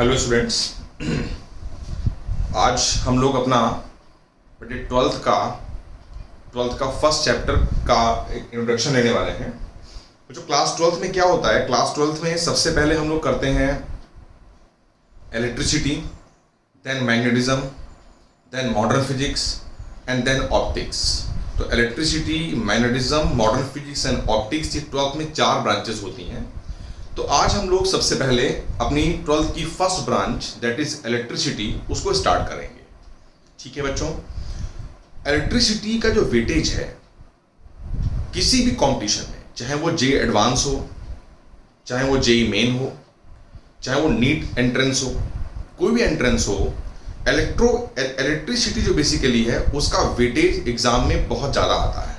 Hello students, आज हम लोग अपना ट्वेल्थ का फर्स्ट चैप्टर का एक इंट्रोडक्शन लेने वाले हैं। तो जो क्लास ट्वेल्थ में क्या होता है, क्लास ट्वेल्थ में सबसे पहले हम लोग करते हैं electricity, then magnetism, then modern physics and then optics. तो electricity, magnetism, modern physics and optics, ये ट्वेल्थ में 4 ब्रांचेस होती हैं। तो आज हम लोग सबसे पहले अपनी ट्वेल्थ की first branch that is electricity उसको स्टार्ट करेंगे। ठीक है बच्चों, इलेक्ट्रिसिटी का जो वेटेज है किसी भी कंपटीशन में, चाहे वो जे एडवांस हो, चाहे वो जेई मेन हो, चाहे वो नीट एंट्रेंस हो, कोई भी एंट्रेंस हो, इलेक्ट्रिसिटी जो बेसिकली है उसका वेटेज एग्जाम में बहुत ज़्यादा आता है।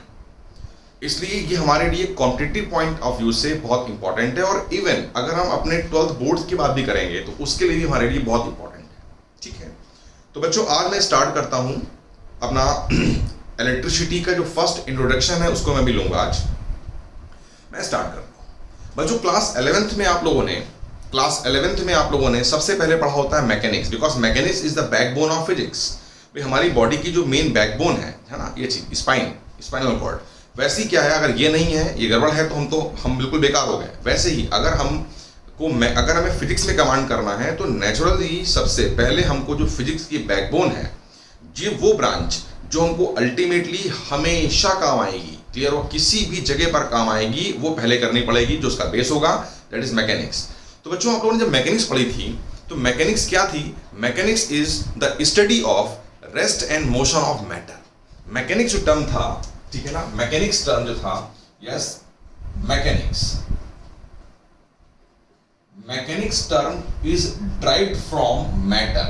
इसलिए ये हमारे लिए कॉम्पिटिटिव पॉइंट ऑफ व्यू से बहुत इंपॉर्टेंट है, और इवन अगर हम अपने 12th बोर्ड्स की बात भी करेंगे तो उसके लिए भी हमारे लिए बहुत इंपॉर्टेंट है। ठीक है, तो बच्चों आज मैं स्टार्ट करता हूं अपना इलेक्ट्रिसिटी का जो फर्स्ट इंट्रोडक्शन है उसको मैं भी लूंगा। आज मैं स्टार्ट करता हूं। बच्चों क्लास 11th में आप लोगों ने सबसे पहले पढ़ा होता है mechanics, because mechanics is the backbone of physics. भाई हमारी बॉडी की जो मेन बैकबोन है ना, ये चीज स्पाइनल कॉर्ड। वैसे ही क्या है, अगर ये नहीं है, ये गड़बड़ है, तो हम बिल्कुल बेकार हो गए। वैसे ही अगर हमें फिजिक्स में कमांड करना है तो नेचुरली सबसे पहले हमको जो फिजिक्स की बैकबोन है, ये वो ब्रांच जो हमको अल्टीमेटली हमेशा काम आएगी, क्लियर हो, किसी भी जगह पर काम आएगी, वो पहले करनी पड़ेगी, जो उसका बेस होगा, दैट इज मैकेनिक्स। तो बच्चों आप लोगों ने जब मैकेनिक्स पढ़ी थी तो मैकेनिक्स क्या थी? Mechanics is the study of rest and motion of matter. Mechanics जो टर्म था, ठीक है ना, मैकेनिक्स टर्म जो था, yes, mechanics term is derived from matter.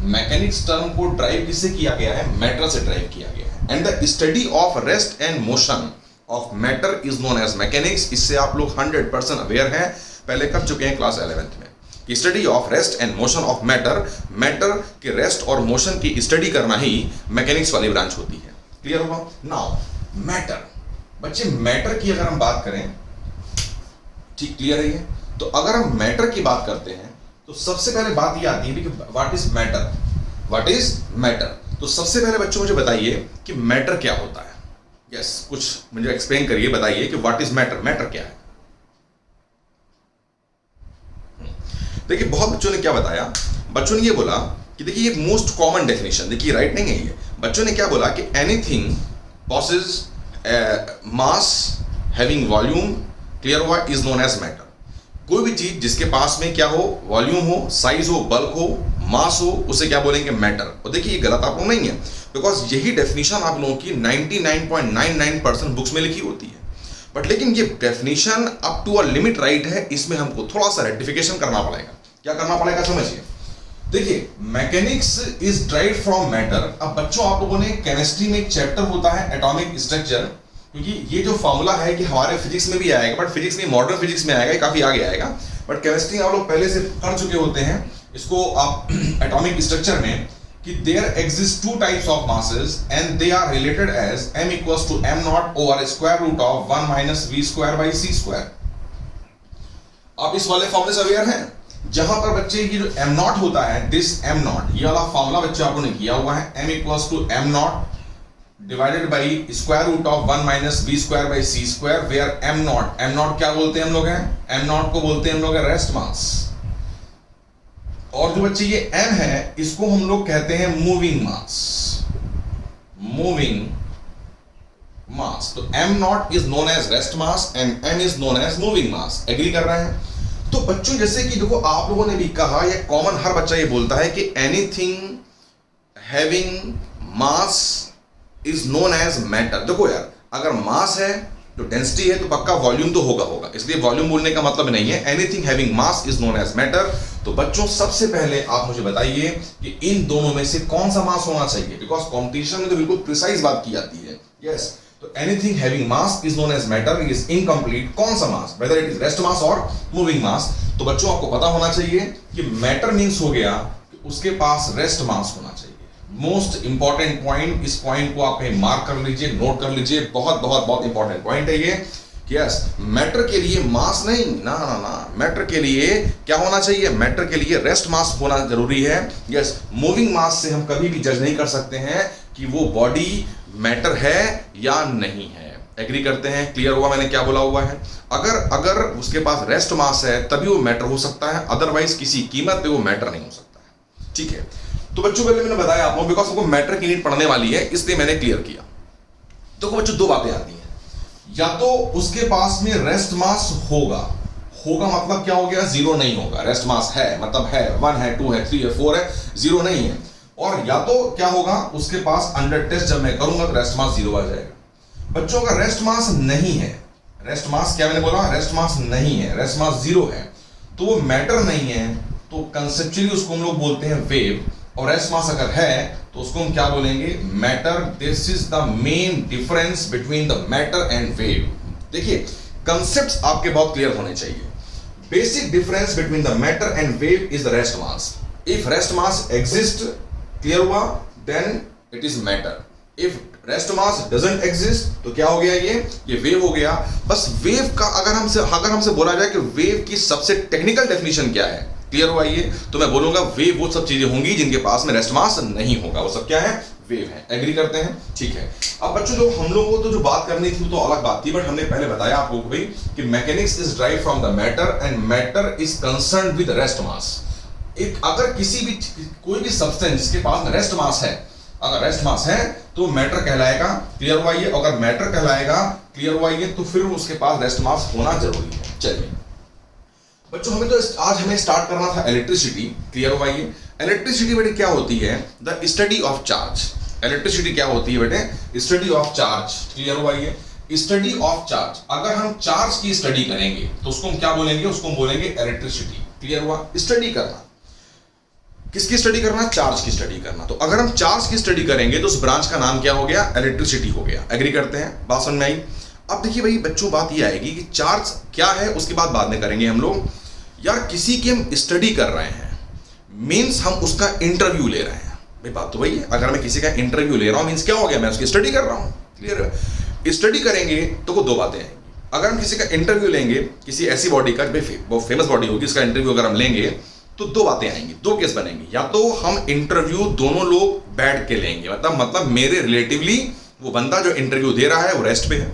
Mechanics term को ड्राइव किससे किया गया है? मैटर से ड्राइव किया गया है। And the study of rest and motion of matter is known as mechanics. इससे आप लोग 100% अवेयर हैं, पहले कर चुके हैं क्लास 11th में, कि study of rest and motion of matter के रेस्ट और मोशन की स्टडी करना ही मैकेनिक्स वाली ब्रांच होती है। क्लियर होगा? नाउ मैटर, बच्चे मैटर की अगर हम बात करें, ठीक, क्लियर है ये? तो अगर हम मैटर की बात करते हैं तो सबसे पहले बात ये आती है कि व्हाट इज मैटर। तो सबसे पहले बच्चों मुझे बताइए कि मैटर क्या होता है। यस, कुछ मुझे एक्सप्लेन करिए, बताइए कि व्हाट इज मैटर क्या है। देखिए बहुत बच्चों ने क्या बताया, बच्चों ने ये बोला कि देखिए ये मोस्ट कॉमन डेफिनेशन, देखिए राइट नहीं है ये। बच्चों ने क्या बोला कि एनीथिंग पॉसेस मास हैविंग वॉल्यूम, क्लियर हुआ, इज नोन एज मैटर। कोई भी चीज जिसके पास में क्या हो, वॉल्यूम हो, साइज हो, बल्क हो, मास हो, उसे क्या बोलेंगे? मैटर। और देखिए ये गलत आप लोग नहीं है, बिकॉज यही डेफिनेशन आप लोगों की 99.99% बुक्स में लिखी होती है। बट लेकिन ये definition up to a limit right है, इसमें हमको थोड़ा सा रेक्टिफिकेशन करना पड़ेगा। क्या करना पड़ेगा समझिए। देखिए mechanics is derived from matter. अब बच्चों आप लोगों ने केमिस्ट्री में एक चैप्टर होता है एटॉमिक स्ट्रक्चर, क्योंकि ये जो फॉर्मूला है कि हमारे फिजिक्स में भी आएगा, बट फिजिक्स में, मॉडर्न फिजिक्स में आएगा, काफी आगे आएगा, बट केमिस्ट्री आप लोग पहले से कर चुके होते हैं इसको आप एटॉमिक स्ट्रक्चर में, कि there exist 2 types of masses and they are related as m equals to m0 over square root of 1 minus v square by c square. आप इस वाले फॉर्मूले से अवेयर हैं, जहां पर बच्चे की जो m0 होता है, दिस m0, ये वाला फॉर्मूला बच्चे आप लोगों ने किया हुआ है, m equals to m0 divided by square root of 1 minus v square by c square, where m0 क्या बोलते हैं हम लोग हैं? m0 को बोलते हैं हम लोग रेस्ट मास। और जो बच्चे ये m है, इसको हम लोग कहते हैं मूविंग मास। तो m0 is known as rest mass and m is known as moving mass. Agree कर रहे हैं? तो बच्चों जैसे कि देखो आप लोगों ने भी कहा, या कॉमन हर बच्चा ये बोलता है कि anything having mass is known as matter. देखो यार, अगर मास है तो डेंसिटी है, तो पक्का वॉल्यूम तो होगा, इसलिए वॉल्यूम बोलने का मतलब नहीं है। Anything having mass is known as matter. तो बच्चों सबसे पहले आप मुझे बताइए कि इन दोनों में से कौन सा मास होना चाहिए, बिकॉज कॉम्पिटिशन में तो बिल्कुल प्रिसाइज बात की जाती है। यस, तो anything having mass is known as matter is incomplete. कौन सा mass, whether it is rest mass और मूविंग मास। तो बच्चों आपको पता होना चाहिए कि मैटर मीन्स हो गया कि उसके पास रेस्ट मास होना चाहिए। मोस्ट इंपॉर्टेंट पॉइंट, इस पॉइंट को आप मार्क कर लीजिए, नोट कर लीजिए, बहुत बहुत बहुत इंपॉर्टेंट पॉइंट है ये, यस, मैटर के लिए मास नहीं, ना ना ना, मैटर के लिए क्या होना चाहिए, मैटर के लिए रेस्ट मास होना जरूरी है। यस, मूविंग मास से हम कभी भी जज नहीं कर सकते हैं कि वो बॉडी मैटर है या नहीं है। एग्री करते हैं? क्लियर हुआ मैंने क्या बोला हुआ है? अगर उसके पास रेस्ट मास है तभी वो मैटर हो सकता है, अदरवाइज किसी कीमत पे वो मैटर नहीं हो सकता है। ठीक है, तो बच्चों पहले मैंने बताया आपको, बिकॉज हमको मैटर की नीड पढ़ने वाली है इसलिए मैंने क्लियर किया। तो बच्चों दो बातें आती हैं, या तो उसके पास में रेस्ट मास होगा मतलब क्या हो गया, जीरो नहीं होगा। रेस्ट मास है मतलब है, 1 है, 2 है, 3 है, 4 है, जीरो नहीं है। और या तो क्या होगा, उसके पास अंडर टेस्ट जब मैं करूंगा तो रेस्ट मास जीरो आ जाएगा। बच्चों का रेस्ट मास नहीं है, रेस्ट मास क्या मैंने बोला, रेस्ट मास नहीं है, रेस्ट मास जीरो है, तो वो मैटर नहीं है, तो कंसेप्चुअली उसको हम लोग बोलते हैं वेव। और रेस्ट मास अगर है तो उसको हम क्या बोलेंगे, matter. This is the main difference between the matter and wave. देखिए कंसेप्ट्स आपके बहुत क्लियर होने चाहिए। Basic difference between the matter and wave is the rest mass. If rest mass exist, clear हुआ, then it is matter. If rest mass doesn't exist तो क्या हो गया, ये वेव हो गया। बस वेव का अगर हमसे बोला जाए कि वेव की सबसे टेक्निकल डेफिनेशन क्या है, क्लियर हुआ ये, तो मैं बोलूंगा वेव वो सब चीजें होंगी जिनके पास में रेस्ट मास नहीं होगा, वो सब क्या है, वेव है। एग्री करते हैं? ठीक है। अब बच्चों जो हम लोगों को तो जो बात करनी थी तो अलग बात थी, बट हमने पहले बताया आपको भाई कि mechanics is drive from the matter and matter is concerned with rest मास। एक अगर किसी भी कोई भी सब्सटेंस जिसके पास में रेस्ट मास है, अगर रेस्ट मास है तो मैटर कहलाएगा, क्लियर हुआ ये। अगर मैटर कहलाएगा, क्लियर हुआ ये, तो फिर उसके पास रेस्ट मास होना जरूरी है। चलिए बच्चों आज हमें स्टार्ट करना था इलेक्ट्रिसिटी, क्लियर हुआ ये। इलेक्ट्रिसिटी बेटे क्या होती है, the study of charge. Electricity क्या होती है बेटे, स्टडी ऑफ चार्ज, क्लियर हुआ ये, स्टडी ऑफ चार्ज। अगर हम चार्ज की स्टडी करेंगे तो उसको हम क्या बोलेंगे, उसको हम बोलेंगे इलेक्ट्रिसिटी, क्लियर हुआ। स्टडी करना, किसकी स्टडी करना, चार्ज की स्टडी करना। तो अगर हम चार्ज की स्टडी करेंगे तो उस ब्रांच का नाम क्या हो गया, इलेक्ट्रिसिटी हो गया। एग्री करते हैं? बात समझ में आई? अब देखिए भाई बच्चों बात ये आएगी कि चार्ज क्या है उसकी बात बाद में करेंगे हम लोग। यार किसी की हम स्टडी कर रहे हैं, मीन्स हम उसका इंटरव्यू ले रहे हैं। भाई बात तो वही है, अगर मैं किसी का इंटरव्यू ले रहा हूं मीन्स क्या हो गया, मैं उसकी स्टडी कर रहा हूं, क्लियर है। स्टडी करेंगे तो वो दो बातें आएंगी। अगर हम किसी का इंटरव्यू लेंगे, किसी ऐसी बॉडी का, बहुत फेमस बॉडी होगी, इसका इंटरव्यू अगर हम लेंगे तो दो बातें आएंगी, दो केस बनेंगे। या तो हम इंटरव्यू दोनों लोग बैठ के लेंगे, मतलब मेरे रिलेटिवली वो बंदा जो इंटरव्यू दे रहा है वो रेस्ट पे है।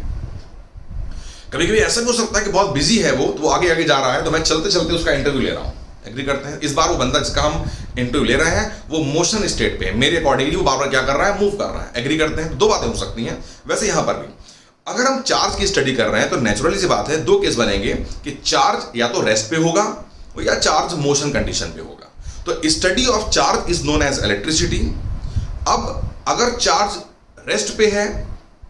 कभी कभी ऐसा भी हो सकता है कि बहुत बिजी है वो, तो वो आगे आगे जा रहा है, तो मैं चलते चलते उसका इंटरव्यू ले रहा हूं। एग्री करते हैं? इस बार वो बंदा जिसका हम इंटरव्यू ले रहे हैं वो मोशन स्टेट पे है, मेरे अकॉर्डिंगली वो बार बार क्या कर रहा है, मूव कर रहा है। एग्री करते हैं? दो बातें हो सकती हैं। वैसे यहां पर भी अगर हम चार्ज की स्टडी कर रहे हैं तो नेचुरली सी बात है, दो केस बनेंगे कि चार्ज या तो रेस्ट पे होगा या चार्ज मोशन कंडीशन पे होगा। तो study of charge is known as electricity. अब अगर चार्ज रेस्ट पे है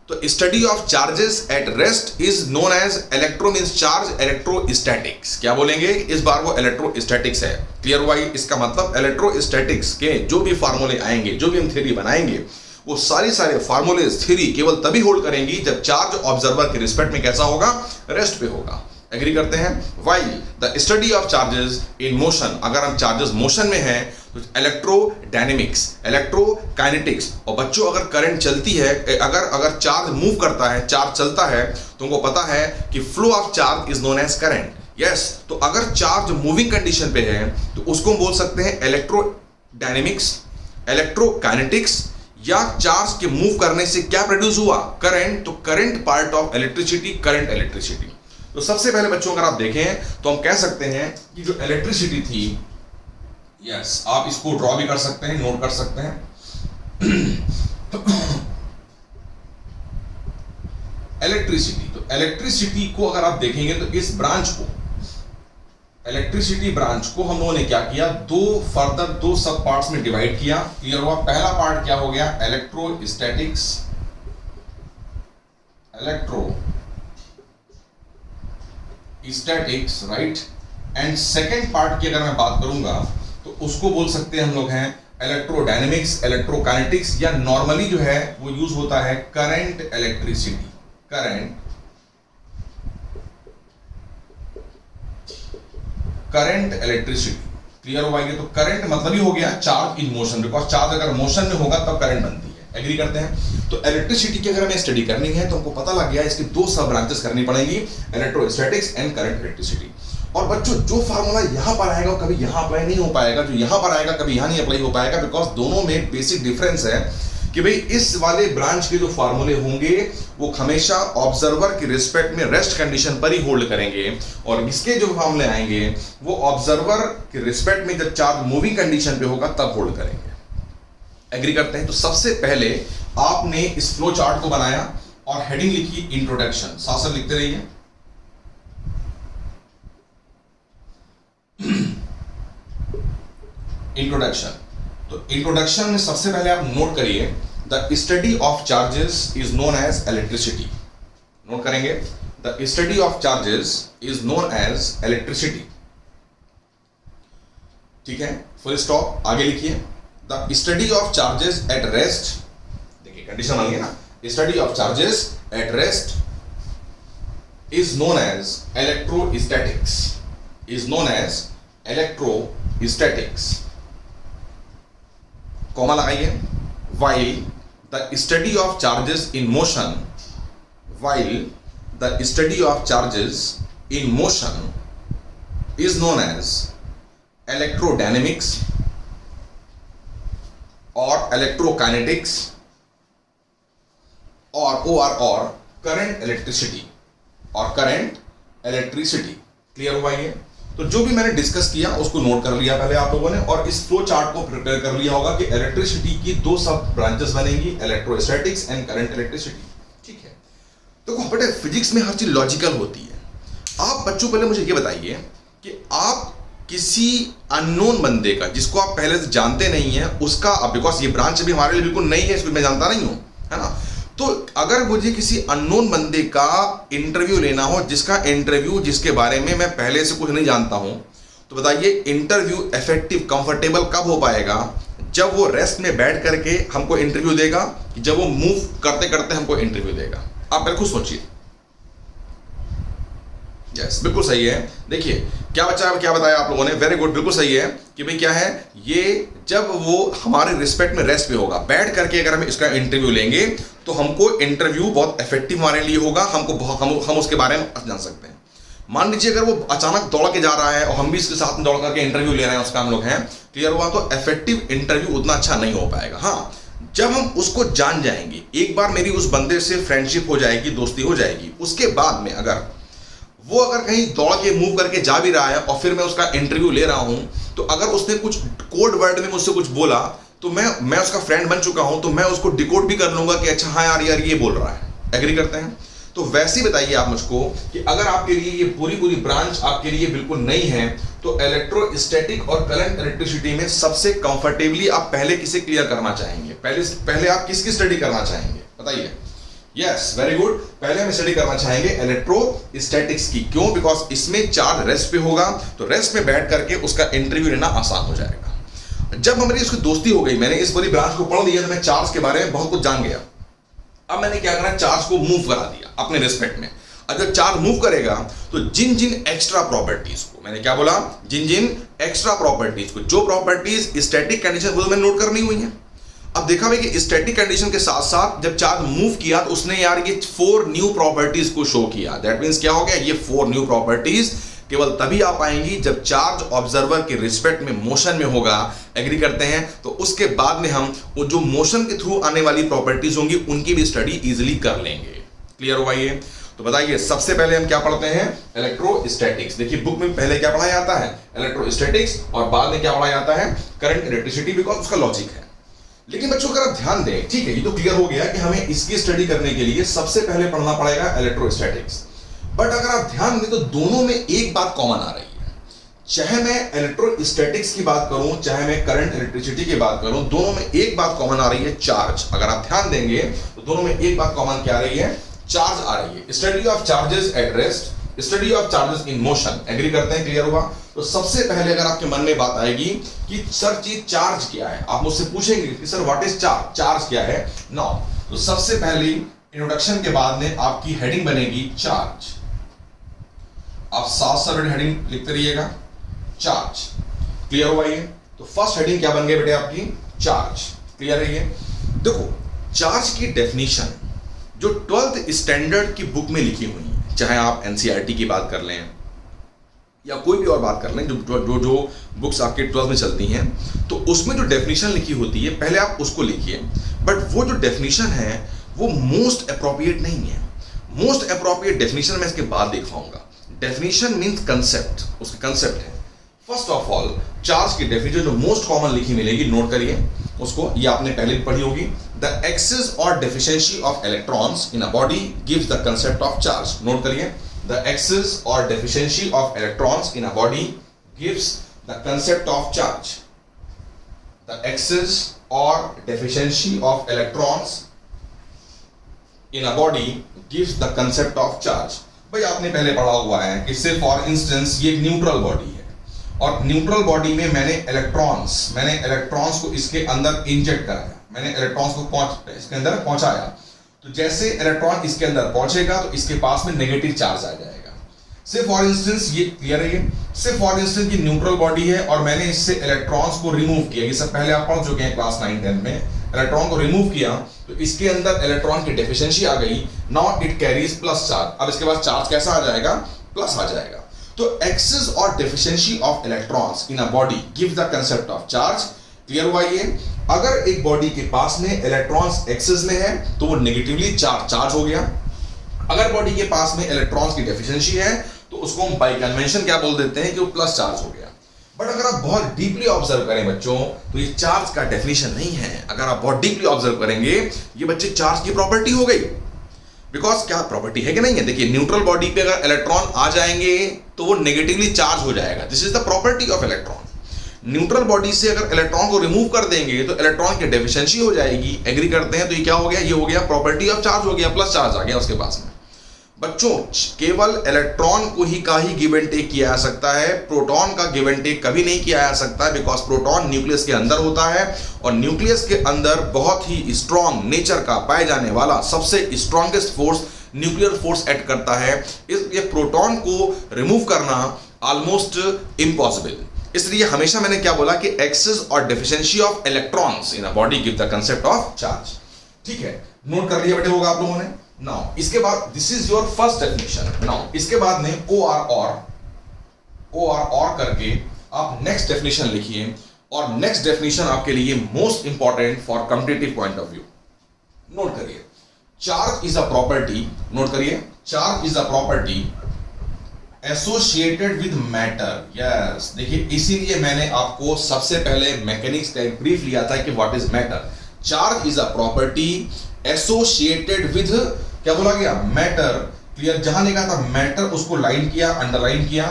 तो study of charges at rest is known as electro means charge electrostatics. क्या बोलेंगे इस बार, वो इलेक्ट्रोस्टैटिक्स है। क्लियर हुआ? इसका मतलब इलेक्ट्रोस्टैटिक्स के जो भी फार्मूले आएंगे, जो भी हम थ्योरी बनाएंगे, वो सारे फार्मूले थ्योरी केवल तभी होल्ड करेंगी जब चार्ज ऑब्जर्वर के रिस्पेक्ट में कैसा होगा, रेस्ट पे होगा। एग्री करते हैं? While the study of charges in motion, अगर हम चार्जेस मोशन में हैं तो इलेक्ट्रोडायनेमिक्स, इलेक्ट्रोकाइनेटिक्स। और बच्चों अगर करंट चलती है, अगर चार्ज मूव करता है, चार्ज चलता है, तो उनको पता है कि flow of charge is known as current. Yes, तो अगर चार्ज मूविंग कंडीशन पे है तो उसको हम बोल सकते हैं इलेक्ट्रोडायनेमिक्स, इलेक्ट्रोकाइनेटिक्स, या चार्ज के मूव करने से क्या प्रोड्यूस हुआ, करंट। तो current part of electricity, current electricity. तो सबसे पहले बच्चों अगर आप देखें तो हम कह सकते हैं कि जो इलेक्ट्रिसिटी थी, यस आप इसको ड्रॉ भी कर सकते हैं, नोट कर सकते हैं। इलेक्ट्रिसिटी, तो इलेक्ट्रिसिटी को अगर आप देखेंगे तो इस ब्रांच को, इलेक्ट्रिसिटी ब्रांच को हम लोगों ने क्या किया, दो सब पार्ट्स में डिवाइड किया। क्लियर हुआ? पहला पार्ट क्या हो गया, electrostatics, statics, right. And second part की अगर मैं बात करूंगा तो उसको बोल सकते हैं हम लोग हैं इलेक्ट्रोडायनेमिक्स, इलेक्ट्रोकाइनेटिक्स, या नॉर्मली जो है वो यूज होता है current electricity, current electricity. Clear हुआ? ये तो करंट मतलब ही हो गया charge in motion, because charge अगर मोशन में होगा तब करंट बनती है। एग्री करते हैं? तो इलेक्ट्रिसिटी की अगर हमें स्टडी करनी है तो हमको पता लग गया इसकी दो सब ब्रांचेस करनी पड़ेंगी, इलेक्ट्रोस्टैटिक्स एंड करंट इलेक्ट्रिसिटी। और बच्चों जो फार्मूला यहाँ पर आएगा कभी यहाँ अप्लाई नहीं हो पाएगा, जो यहाँ पर आएगा कभी यहाँ नहीं अप्लाई हो पाएगा, बिकॉज दोनों में बेसिक डिफरेंस है कि भाई इस वाले ब्रांच के जो फार्मूले होंगे वो हमेशा ऑब्जर्वर की रिस्पेक्ट में रेस्ट कंडीशन पर ही होल्ड करेंगे, और इसके जो फार्मूले आएंगे वो ऑब्जर्वर की रिस्पेक्ट में जब चार्ज मूविंग कंडीशन पे होगा तब होल्ड करेंगे। एग्री करते हैं? तो सबसे पहले आपने इस फ्लो चार्ट को बनाया और हेडिंग लिखी इंट्रोडक्शन, साथ साथ लिखते रहिए। इंट्रोडक्शन, तो इंट्रोडक्शन में सबसे पहले आप नोट करिए the study of charges is known as electricity. Note करेंगे the study of charges is known as electricity. ठीक है, फुल स्टॉप। आगे लिखिए the study of charges at rest, देखिए कंडीशन आ गई ना, study of charges at rest is known as electrostatics, is known as electrostatics. Comma लगाइए, while the study of charges in motion, while the study of charges in motion is known as electrodynamics or electrokinetics or current electricity or current electricity। Clear हुआ ये? तो जो भी मैंने discuss किया उसको note कर लिया पहले आप लोगों ने, और इस फ्लो चार्ट को प्रिपेयर कर लिया होगा कि इलेक्ट्रिसिटी की दो सब ब्रांचेस बनेंगी, इलेक्ट्रोस्टैटिक्स एंड करंट इलेक्ट्रिसिटी। ठीक है, तो बेटे फिजिक्स में हर चीज लॉजिकल होती है। आप बच्चों पहले मुझे ये बताइए कि आप किसी अननोन बंदे का, जिसको आप पहले से जानते नहीं है, उसका, बिकॉज ये ब्रांच अभी हमारे लिए बिल्कुल नई है, इसको मैं जानता नहीं हूं, है ना, तो अगर मुझे किसी अननोन बंदे का इंटरव्यू लेना हो, जिसके बारे में मैं पहले से कुछ नहीं जानता हूं, तो बताइए इंटरव्यू इफेक्टिव कंफर्टेबल कब हो पाएगा? जब वो रेस्ट में बैठ करके हमको इंटरव्यू देगा, कि जब वो मूव करते करते हमको इंटरव्यू देगा? आप बिल्कुल सोचिए। यस, बिल्कुल सही है। देखिए क्या बताया आप लोगों ने, वेरी गुड, बिल्कुल सही है कि भाई क्या है ये, जब वो हमारे रिस्पेक्ट में रेस्ट पे होगा, बैठ करके अगर हम इसका इंटरव्यू लेंगे तो हमको इंटरव्यू बहुत इफेक्टिव हमारे लिए होगा, हम उसके बारे में जान सकते हैं। मान लीजिए अगर वो अचानक दौड़ के जा रहा है और हम भी इसके साथ में दौड़ करके इंटरव्यू ले रहे हैं, उसका हम लोग हैं, क्लियर हुआ, तो इफेक्टिव इंटरव्यू उतना अच्छा नहीं हो पाएगा। हाँ, जब हम उसको जान जाएंगे, एक बार मेरी उस बंदे से फ्रेंडशिप हो जाएगी, दोस्ती हो जाएगी, उसके बाद में अगर कहीं दौड़ के मूव करके जा भी रहा है और फिर मैं उसका इंटरव्यू ले रहा हूं, तो अगर उसने कुछ कोड वर्ड में मुझसे कुछ बोला तो मैं उसका फ्रेंड बन चुका हूं, तो मैं उसको डिकोड भी कर लूंगा कि अच्छा हाँ यार ये बोल रहा है। एग्री करते हैं? तो वैसे ही बताइए आप मुझको कि अगर आपके लिए ये पूरी ब्रांच आपके लिए बिल्कुल नई है, तो इलेक्ट्रोस्टैटिक और करंट इलेक्ट्रिसिटी में सबसे कंफर्टेबली आप पहले किसे क्लियर करना चाहेंगे? पहले आप किसकी स्टडी करना चाहेंगे बताइए? यस, वेरी गुड, पहले हम स्टडी करना चाहेंगे इलेक्ट्रोस्टैटिक्स की। क्यों? बिकॉज इसमें चार्ज रेस्ट पे होगा, तो रेस्ट में बैठ करके उसका इंटरव्यू लेना आसान हो जाएगा। जब हमारी उसकी दोस्ती हो गई, मैंने इस पूरी ब्रांच को पढ़ लिया, तो मैं चार्ज के बारे में बहुत कुछ जान गया। अब मैंने क्या करा, चार्ज को मूव करा दिया अपने रिस्पेक्ट में। अगर चार्ज मूव करेगा तो जिन एक्स्ट्रा प्रॉपर्टीज को, मैंने क्या बोला, जिन एक्स्ट्रा प्रॉपर्टीज को, जो प्रॉपर्टीज स्टैटिक कंडीशन वो मैंने नोट करनी हुई है। अब देखा भाई कि स्टैटिक कंडीशन के साथ साथ जब चार्ज मूव किया तो उसने यार ये 4 न्यू प्रॉपर्टीज को शो किया। दैट मींस क्या हो गया, ये 4 न्यू प्रॉपर्टीज केवल तभी आ पाएंगी जब चार्ज ऑब्जर्वर के रिस्पेक्ट में मोशन में होगा। एग्री करते हैं? तो उसके बाद में हम वो जो मोशन के थ्रू आने वाली प्रॉपर्टीज होंगी उनकी भी स्टडी इजीली कर लेंगे। क्लियर हुआ ये? तो बताइए सबसे पहले हम क्या पढ़ते हैं, इलेक्ट्रोस्टैटिक्स। देखिए बुक में पहले क्या पढ़ाया जाता है, इलेक्ट्रोस्टैटिक्स, और बाद में क्या पढ़ाया जाता है, करंट इलेक्ट्रिसिटी, बिकॉज उसका लॉजिक है। लेकिन बच्चों अगर आप ध्यान दें, ठीक है, ये तो क्लियर हो गया कि हमें इसकी स्टडी करने के लिए सबसे पहले पढ़ना पड़ेगा इलेक्ट्रोस्टैटिक्स। बट अगर आप ध्यान दें तो दोनों में एक बात कॉमन आ रही है। चाहे मैं इलेक्ट्रोस्टैटिक्स की बात करूं, चाहे मैं करंट इलेक्ट्रिसिटी की बात करूं, दोनों में एक बात कॉमन आ रही है, चार्ज। अगर आप ध्यान देंगे तो दोनों में एक बात कॉमन क्या आ रही है, चार्ज आ रही है। Study of charges at rest, study of charges in motion. Agree करते हैं? क्लियर हुआ? तो सबसे पहले अगर आपके मन में बात आएगी कि सर चीज चार्ज क्या है, आप मुझसे पूछेंगे कि sir what is charge, charge क्या है नाउ, तो सबसे पहली इंट्रोडक्शन के बाद में आपकी हेडिंग बनेगी चार्ज। आप साथ हेडिंग लिखते रहिएगा, चार्ज। क्लियर हुआ ये? तो फर्स्ट हेडिंग क्या बन गई बेटे आपकी, चार्ज। क्लियर है ये? देखो चार्ज की डेफिनेशन जो 12th स्टैंडर्ड की बुक में लिखी हुई है, चाहे आप एनसीईआरटी की बात कर लें या कोई भी और बात कर लें, जो बुक्स आपके 12th में चलती हैं, तो उसमें जो डेफिनेशन लिखी होती है पहले आप उसको लिखिए। बट वो जो डेफिनेशन है वो मोस्ट अप्रोप्रिएट नहीं है। मोस्ट अप्रोप्रिएट डेफिनेशन मैं इसके बाद दिखाऊंगा। डेफिनेशन मीन्स कंसेप्ट, उसके कंसेप्ट है। फर्स्ट ऑफ ऑल चार्ज की डेफिनेशन जो मोस्ट कॉमन लिखी मिलेगी, नोट करिए उसको, ये आपने पहले भी पढ़ी होगी। द एक्सेस और deficiency of electrons in a body gives the concept of charge. Note करिए, the excess or deficiency of electrons in a body gives the concept of charge. The excess or deficiency of electrons in a body gives the concept of charge. भाई आपने पहले पढ़ा हुआ है कि से for instance ये एक न्यूट्रल बॉडी है और न्यूट्रल बॉडी में मैंने इलेक्ट्रॉन्स को इसके अंदर इंजेक्ट कराया, मैंने इलेक्ट्रॉन्स को इसके अंदर पहुंचाया। तो जैसे इलेक्ट्रॉन इसके अंदर पहुंचेगा तो इसके पास में नेगेटिव चार्ज आ जाएगा। से फॉर इंस्टेंस ये क्लियर है, से फॉर इंस्टेंस ये न्यूट्रल बॉडी है और मैंने इससे इलेक्ट्रॉन्स को रिमूव किया। ये सब पहले आप पढ़ चुके हैं क्लास 9-10 में। इलेक्ट्रॉन को रिमूव किया तो इसके अंदर इलेक्ट्रॉन की डेफिशिएंसी आ गई। Now it carries plus charge. अब इसके बाद चार्ज कैसा आ जाएगा? प्लस आ जाएगा। तो एक्सेस और deficiency of electrons in a body give the concept of charge. Clear हुआ ये? अगर एक बॉडी के पास में इलेक्ट्रॉन्स एक्सेस में है तो वो नेगेटिवली चार्ज हो गया। अगर बॉडी के पास में इलेक्ट्रॉन्स की डेफिशिएंसी है तो उसको हम बाय कन्वेंशन क्या बोल देते हैं कि वो प्लस चार्ज हो गया। बट अगर आप बहुत डीपली ऑब्जर्व करें बच्चों तो ये चार्ज का डेफिनेशन नहीं है। अगर आप बहुत डीपली ऑब्जर्व करेंगे ये बच्चे चार्ज की प्रॉपर्टी हो गई। बिकॉज क्या प्रॉपर्टी है कि नहीं है? देखिए न्यूट्रल बॉडी पे अगर इलेक्ट्रॉन आ जाएंगे तो वो नेगेटिवली चार्ज हो जाएगा। This is the property of electron. Neutral body से अगर इलेक्ट्रॉन को रिमूव कर देंगे तो इलेक्ट्रॉन की डेफिशिएंसी हो जाएगी। एग्री करते हैं? तो ये क्या हो गया? ये हो गया प्रॉपर्टी ऑफ चार्ज, हो गया प्लस चार्ज आ गया उसके पास में। बच्चों केवल इलेक्ट्रॉन को ही का ही गिव एंड टेक किया जा सकता है, प्रोटॉन का गिव एंड टेक कभी नहीं किया जा सकता, बिकॉज प्रोटॉन न्यूक्लियस के अंदर होता है और न्यूक्लियस के अंदर बहुत ही स्ट्रॉन्ग नेचर का पाए जाने वाला सबसे strongest force nuclear force act करता है। इसलिए प्रोटॉन को रिमूव करना ऑलमोस्ट इम्पॉसिबल। इसलिए हमेशा मैंने क्या बोला कि एक्सेस और deficiency of electrons in a body give the concept of charge. ठीक है, नोट कर लिया बेटे होगा आप लोगों ने। नाउ इसके बाद this is your first definition. Now इसके बाद में ओ आर और करके आप नेक्स्ट डेफिनेशन लिखिए और नेक्स्ट डेफिनेशन आपके लिए most important for competitive point of view. Note करिए, charge is a property. Note करिए, charge is a property associated with matter. Yes, देखिए इसीलिए मैंने आपको सबसे पहले मैकेनिक्स का एक ब्रीफ लिया था कि what is matter. Charge is a property associated with, क्या बोला गया? मैटर। क्लियर? जहां लिखा था मैटर उसको लाइन किया, अंडरलाइन किया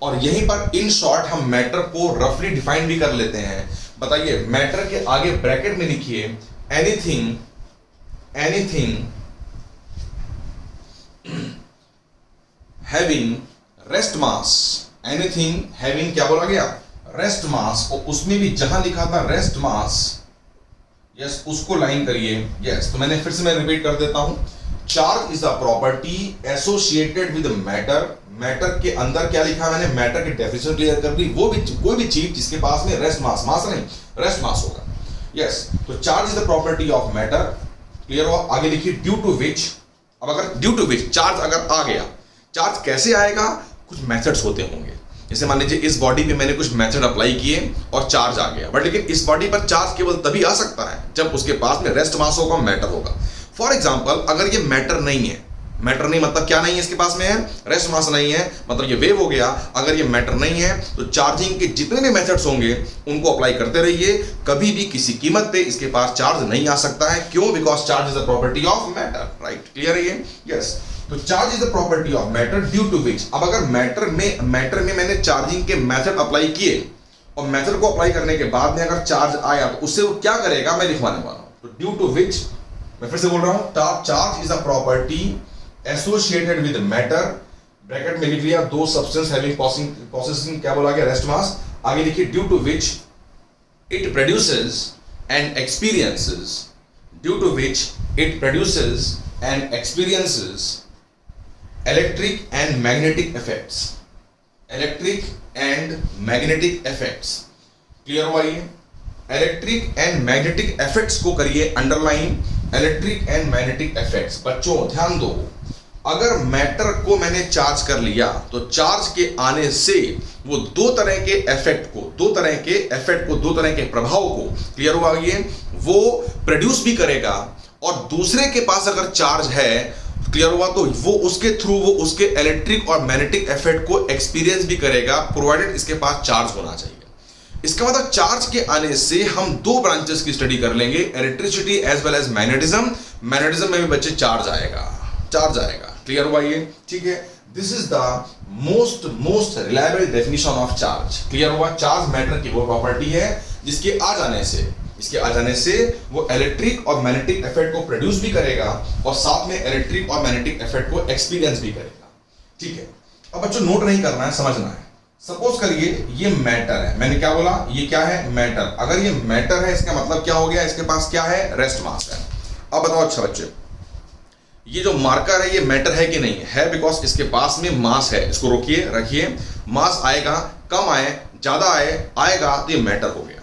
और यहीं पर इन शॉर्ट हम मैटर को रफली डिफाइन भी कर लेते हैं। बताइए, मैटर के आगे ब्रैकेट में लिखिए anything having rest mass. Anything having क्या बोला गया? Rest mass. और उसमें भी जहां लिखा था रेस्ट मास, यस, उसको लाइन करिए। यस, तो मैंने फिर से मैं रिपीट कर देता हूं। Charge is a property associated with matter. Matter के अंदर क्या लिखा मैंने? मैटर की डेफिनेशन क्लियर कर दी। वो भी कोई भी चीज जिसके पास में रेस्ट मास नहीं, रेस्ट मास होगा। यस, तो charge is the property of matter. Clear हुआ? आगे लिखिए ड्यू टू विच। अब अगर ड्यू टू विच चार्ज अगर आ गया, चार्ज कैसे आएगा? कुछ मेथड्स होते होंगे। जैसे मान लीजिए इस बॉडी पे मैंने कुछ मेथड अप्लाई किए और चार्ज आ गया, बट लेकिन इस बॉडी पर चार्ज केवल तभी आ सकता है जब उसके पास में रेस्ट मास होगा, मैटर होगा। फॉर एग्जांपल अगर ये मैटर नहीं है, मैटर नहीं मतलब क्या नहीं है? इसके पास में है रेस्ट मास नहीं है, मतलब ये वेव हो गया। अगर ये मैटर नहीं है तो चार्जिंग के जितने भी मेथड्स होंगे उनको अप्लाई करते रहिए, कभी भी किसी कीमत पे इसके पास चार्ज नहीं आ सकता है। क्यों? Because charge is a property of matter. Right, clear है ये? यस, तो charge is the property of matter due to which. अब अगर मैटर में मैंने चार्जिंग के मेथड अप्लाई किए और मेथड को अप्लाई करने के बाद में अगर चार्ज आया तो उससे वो क्या करेगा मैं लिखवाने वाला हूं। तो ड्यू टू विच, मैं फिर से बोल रहा हूं, charge is a property associated with matter, bracket में लिख लिया दो सब्सटेंस हैविंग पॉसेसिंग, क्या बोला गया? Rest mass. आगे लिखिए due to which it produces and experiences, due to which it produces and experiences electric and magnetic effects, electric and magnetic effects। Clear हुआ ये? इलेक्ट्रिक एंड मैग्नेटिक इफेक्ट्स को करिए underline electric and magnetic effects. बच्चों ध्यान दो, अगर matter को मैंने चार्ज कर लिया तो चार्ज के आने से वो दो तरह के इफेक्ट को, दो तरह के प्रभाव को, क्लियर हुआ ये, वो प्रोड्यूस भी करेगा और दूसरे के पास अगर चार्ज है, क्लियर हुआ, तो वो उसके थ्रू वो उसके इलेक्ट्रिक और मैग्नेटिक इफेक्ट को एक्सपीरियंस भी करेगा, प्रोवाइडेड इसके पास चार्ज होना चाहिए। इसका मतलब चार्ज के आने से हम दो ब्रांचेस की स्टडी कर लेंगे, electricity as well as magnetism. Magnetism में भी बच्चे चार्ज आएगा, क्लियर हुआ ये, ठीक है। This is the most reliable definition of charge, clear हुआ। चार्ज मैटर की वो प्रॉपर्टी है जिसके आ जाने से वो इलेक्ट्रिक और मैग्नेटिक इफेक्ट को प्रोड्यूस भी करेगा और साथ में इलेक्ट्रिक और मैग्नेटिक इफेक्ट को एक्सपीरियंस भी करेगा, ठीक है। अब बच्चों नोट नहीं करना है, समझना है। सपोज करिए ये मैटर है, मैंने क्या बोला, ये क्या है, मैटर। अगर ये मैटर है इसका मतलब क्या हो गया, इसके पास क्या है, रेस्ट मास है। अब बताओ अच्छा बच्चे, ये जो मार्कर है ये मैटर है कि नहीं है, बिकॉज इसके पास में मास है। इसको रोकिए, रखिए, मास आएगा, कम आए ज्यादा आएगा तो ये मैटर हो गया।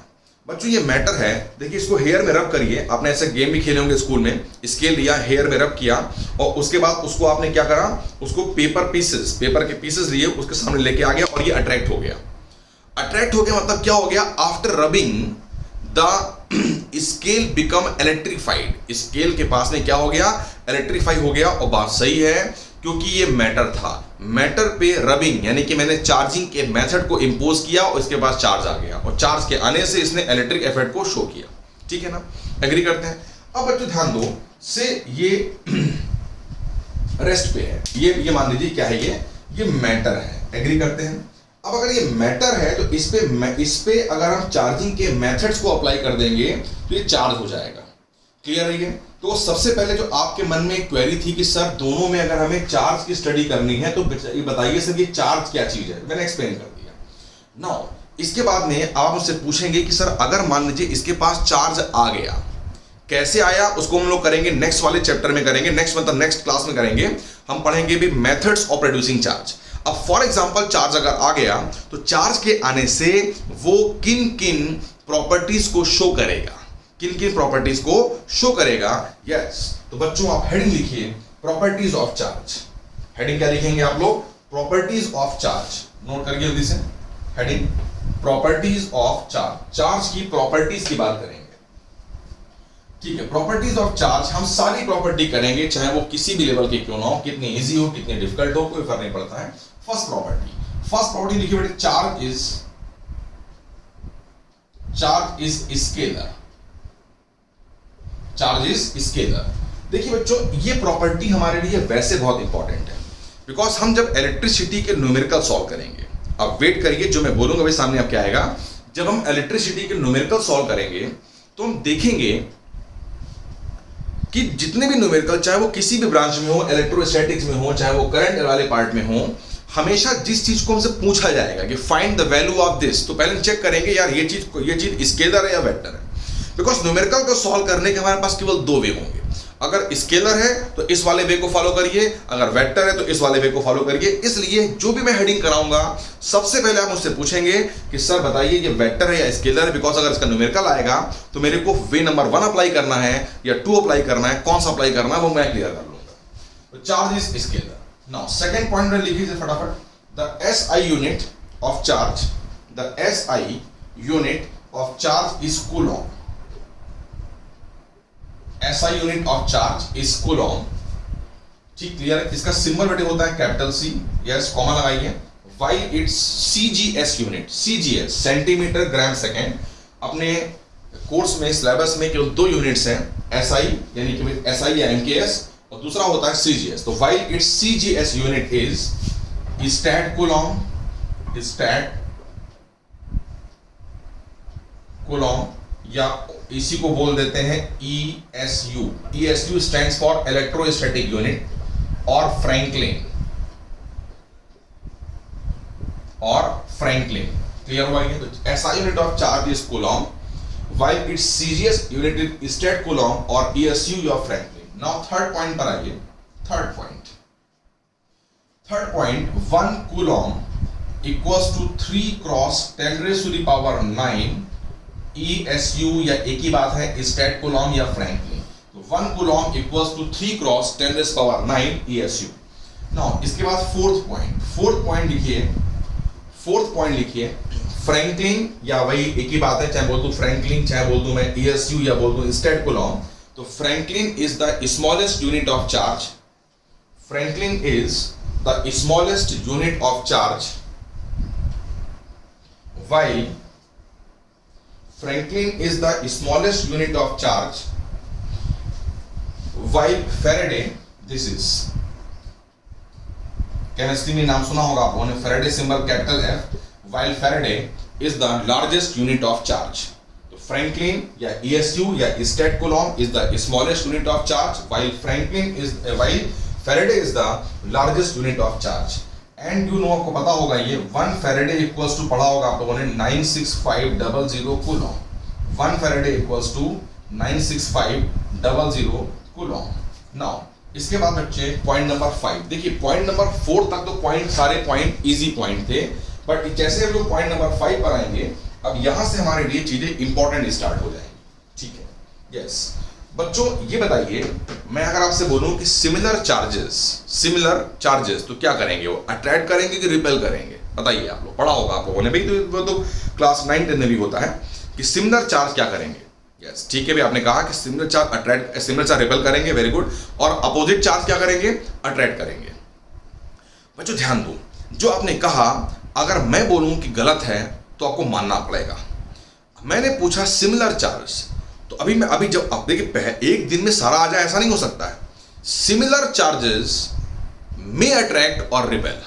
बच्चों ये मैटर है, देखिए इसको हेयर में रब करिए। आपने ऐसे गेम भी खेले होंगे स्कूल में, स्केल लिया, हेयर में रब किया और उसके बाद उसको आपने क्या करा, उसको पेपर के पीसेस लिए, उसके सामने लेके आ गया और ये अट्रैक्ट हो गया मतलब क्या हो गया, after rubbing the scale become electrified. Scale के पास में क्या हो गया, इलेक्ट्रीफाई हो गया। और बात सही है क्योंकि ये मैटर था, मैटर पे रबिंग यानी कि मैंने चार्जिंग के मेथड को इंपोज किया और इसके पास चार्ज आ गया और चार्ज के आने से इसने इलेक्ट्रिक इफेक्ट को शो किया, ठीक है ना, एग्री करते हैं। अब बच्चों ध्यान दो, से ये रेस्ट पे है, ये मान लीजिए क्या है, ये मैटर है, एग्री करते हैं। अब अगर ये मैटर है तो इस पे अगर हम चार्जिंग के मेथड्स को अप्लाई कर देंगे तो ये चार्ज हो जाएगा, क्लियर है ये। तो सबसे पहले जो आपके मन में एक क्वेरी थी कि सर दोनों में अगर हमें चार्ज की स्टडी करनी है तो ये बताइए सर ये चार्ज क्या चीज है, मैंने एक्सप्लेन कर दिया। नाउ इसके बाद में आप मुझसे पूछेंगे कि सर अगर मान लीजिए इसके पास चार्ज आ गया, कैसे आया, उसको हम लोग करेंगे नेक्स्ट वाले चैप्टर में करेंगे, नेक्स्ट क्लास में करेंगे, हम पढ़ेंगे भी मेथड्स ऑफ प्रोड्यूसिंग चार्ज। अब फॉर एग्जांपल चार्ज अगर आ गया तो चार्ज के आने से वो किन किन प्रॉपर्टीज को शो करेगा, यस। तो बच्चों आप हेडिंग लिखिए, प्रॉपर्टीज ऑफ चार्ज। हेडिंग क्या लिखेंगे आप लोग, प्रॉपर्टीज ऑफ चार्ज, नोट करिए जल्दी से, heading properties of charge. Charge की प्रॉपर्टीज की बात करेंगे, ठीक है। प्रॉपर्टीज ऑफ चार्ज हम सारी प्रॉपर्टी करेंगे, चाहे वो किसी भी लेवल की क्यों ना हो, कितनी इजी हो, कितनी डिफिकल्ट हो, कोई फर्क नहीं पड़ता है। फर्स्ट प्रॉपर्टी लिखिए बेटे, चार्ज इज स्केलर। देखिए बच्चों ये प्रॉपर्टी हमारे लिए वैसे बहुत इंपॉर्टेंट है बिकॉज हम जब इलेक्ट्रिसिटी के न्यूमेरिकल सॉल्व करेंगे, अब वेट करिए जो मैं बोलूंगा भाई सामने अब क्या आएगा। जब हम इलेक्ट्रिसिटी के न्यूमेरिकल सॉल्व करेंगे तो हम देखेंगे कि जितने भी न्यूमेरिकल, चाहे वो किसी भी ब्रांच में हो, इलेक्ट्रोस्टैटिक्स में हो, चाहे वो करंट वाले पार्ट में हो, हमेशा जिस चीज को हमसे पूछा जाएगा कि find the value of this, तो पहले चेक करेंगे यार ये चीज स्केलर है या वेक्टर है। बिकॉज न्यूमेरिकल को सॉल्व करने के हमारे पास केवल दो वे होंगे, अगर स्केलर है तो इस वाले वे को फॉलो करिए, अगर वेक्टर है तो इस वाले वे को फॉलो करिए। इसलिए जो भी मैं हेडिंग कराऊंगा सबसे पहले आप मुझसे पूछेंगे कि सर बताइए ये वेक्टर है या स्केलर है, बिकॉज अगर इसका न्यूमेरिकल आएगा तो मेरे को वे नंबर 1 अप्लाई करना है या 2 अप्लाई करना है, कौन सा अप्लाई करना है वो मैं क्लियर कर लूंगा। तो charge is scalar. Now second point में लिखिए फटाफट, the SI unit of charge, the SI unit of charge is Coulomb. SI unit of charge is Coulomb, ठीक, क्लियर। इसका सिंबल बेटे होता है कैपिटल C, यस, कॉमा लगाइए। While it's CGS unit, CGS centimetre gram second, अपने course में syllabus में केवल 2 यूनिट्स हैं, SI यानी कि SI या MKS और दूसरा होता है CGS। तो while it's CGS unit is stat coulomb, या इसी को बोल देते हैं ESU। ESU stands for electrostatic unit और फ्रैंकलिन, क्लियर हुआ ये। तो SI unit of charge is coulomb, while it's CGS unit is stat coulomb और ESU या फ्रैंकलिन। नाउ थर्ड पॉइंट पर आइए। Third point 1 coulomb equals to 3 × 10⁻⁹ ESU, या एक ही बात है स्टैट कूलॉम या फ्रैंकलिन। तो 1 coulomb equals to 3 cross 10⁻⁹ ESU। Now इसके बाद फोर्थ पॉइंट लिखिए फ्रैंकलिन, या वही एक ही बात है, चाहे बोल दूं फ्रैंकलिन, चाहे बोल दूं मैं ESU या बोल दूं स्टेट कूलॉम। तो Franklin is the smallest unit of charge, Franklin is the smallest unit of charge, while Franklin is the smallest unit of charge, while Faraday, this is chemistry में नाम सुना होगा आप लोगों ने, Faraday symbol capital F, while Faraday is the largest unit of charge। तो Franklin या ESU या state Coulomb is the smallest unit of charge, while Faraday is the largest unit of charge। And you know, आपको पता होगा ये 1 faraday equals to, पढ़ा होगा आप लोगों ने, 96500 coulomb. 1 faraday equals to 96500 coulomb. Now इसके बाद बच्चे पॉइंट नंबर 5 देखिए, पॉइंट नंबर 4 तक तो पॉइंट सारे पॉइंट इजी पॉइंट थे, बट जैसे हम लोग पॉइंट नंबर 5 पर आएंगे, अब यहां से हमारे लिए चीजें इंपॉर्टेंट स्टार्ट हो जाएंगी। ठीक है, यस बच्चों, ये बताइए, मैं अगर आपसे बोलूं कि सिमिलर चार्जेस तो क्या करेंगे, वो अट्रैक्ट करेंगे कि रिपेल करेंगे? बताइए, आप लोग पढ़ा होगा आप लोगों ने भाई, तो क्लास 9-10 में भी होता है कि सिमिलर चार्ज क्या करेंगे। यस ठीक है भाई, आपने कहा कि सिमिलर चार्ज रिपेल करेंगे, वेरी गुड। और अपोजिट चार्ज क्या करेंगे? अट्रैक्ट करेंगे। बच्चों ध्यान दो, जो आपने कहा अगर मैं बोलूं कि गलत है तो आपको मानना पड़ेगा। मैंने पूछा सिमिलर चार्ज, तो अभी जब आप देखिए एक दिन में सारा आ जाए ऐसा नहीं हो सकता है। सिमिलर चार्जेस में अट्रैक्ट और रिपेल,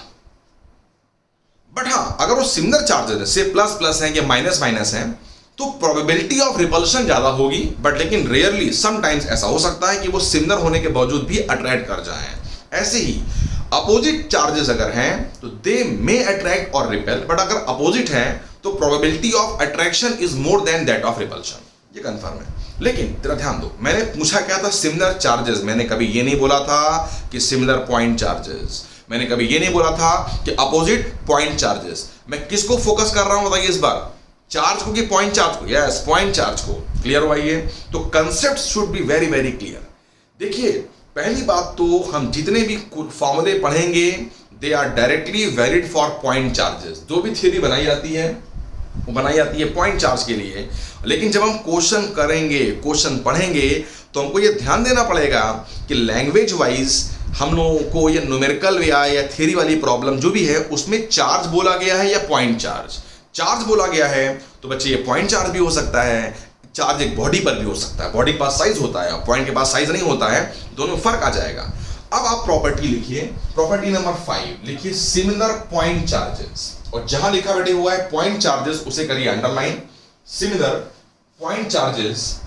बट हाँ अगर वो सिमिलर चार्जेस है, से प्लस प्लस है या माइनस माइनस है, तो प्रोबेबिलिटी ऑफ रिपल्शन ज्यादा होगी, बट लेकिन रेयरली समटाइम्स ऐसा हो सकता है कि वो सिमिलर होने के बावजूद भी अट्रैक्ट कर जाएं। ऐसे ही अपोजिट चार्जेस अगर हैं तो दे मे अट्रैक्ट और रिपेल, बट अगर अपोजिट है तो probability of attraction is more than that of repulsion. ये कंफर्म है। लेकिन तेरा ध्यान दो, मैंने पूछा क्या था? Similar charges. मैंने कभी ये नहीं बोला था कि सिमिलर पॉइंट चार्जेस, मैंने कभी ये नहीं बोला था कि अपोजिट पॉइंट चार्जेस। मैं किसको फोकस कर रहा हूं बताइए इस बार? चार्ज को कि पॉइंट चार्ज को? यस, पॉइंट चार्ज को। क्लियर हुआ ये? तो concept should be very very clear. देखिए पहली बात तो हम जितने भी फॉर्मूले पढ़ेंगे they are directly valid for point charges. जो भी थ्योरी बनाई जाती है वो बनाई जाती है पॉइंट चार्ज के लिए, लेकिन जब हम क्वेश्चन करेंगे, क्वेश्चन पढ़ेंगे, तो हमको ये ध्यान देना पड़ेगा कि लैंग्वेज वाइज हम लोगों को ये न्यूमेरिकल या थ्योरी वाली प्रॉब्लम जो भी है उसमें चार्ज बोला गया है या पॉइंट चार्ज। चार्ज बोला गया है तो बच्चे ये पॉइंट चार्ज भी हो सकता है, चार्ज एक बॉडी पर भी हो सकता है, बॉडी के पास साइज होता है, पॉइंट के पास साइज नहीं होता है, दोनों में फर्क आ जाएगा। अब आप प्रॉपर्टी लिखिए, प्रॉपर्टी नंबर 5 लिखिए, सिमिलर पॉइंट चार्जेस, और जहां लिखा बैठे हुआ है पॉइंट चार्जेस उसे करिए underline. Similar point charges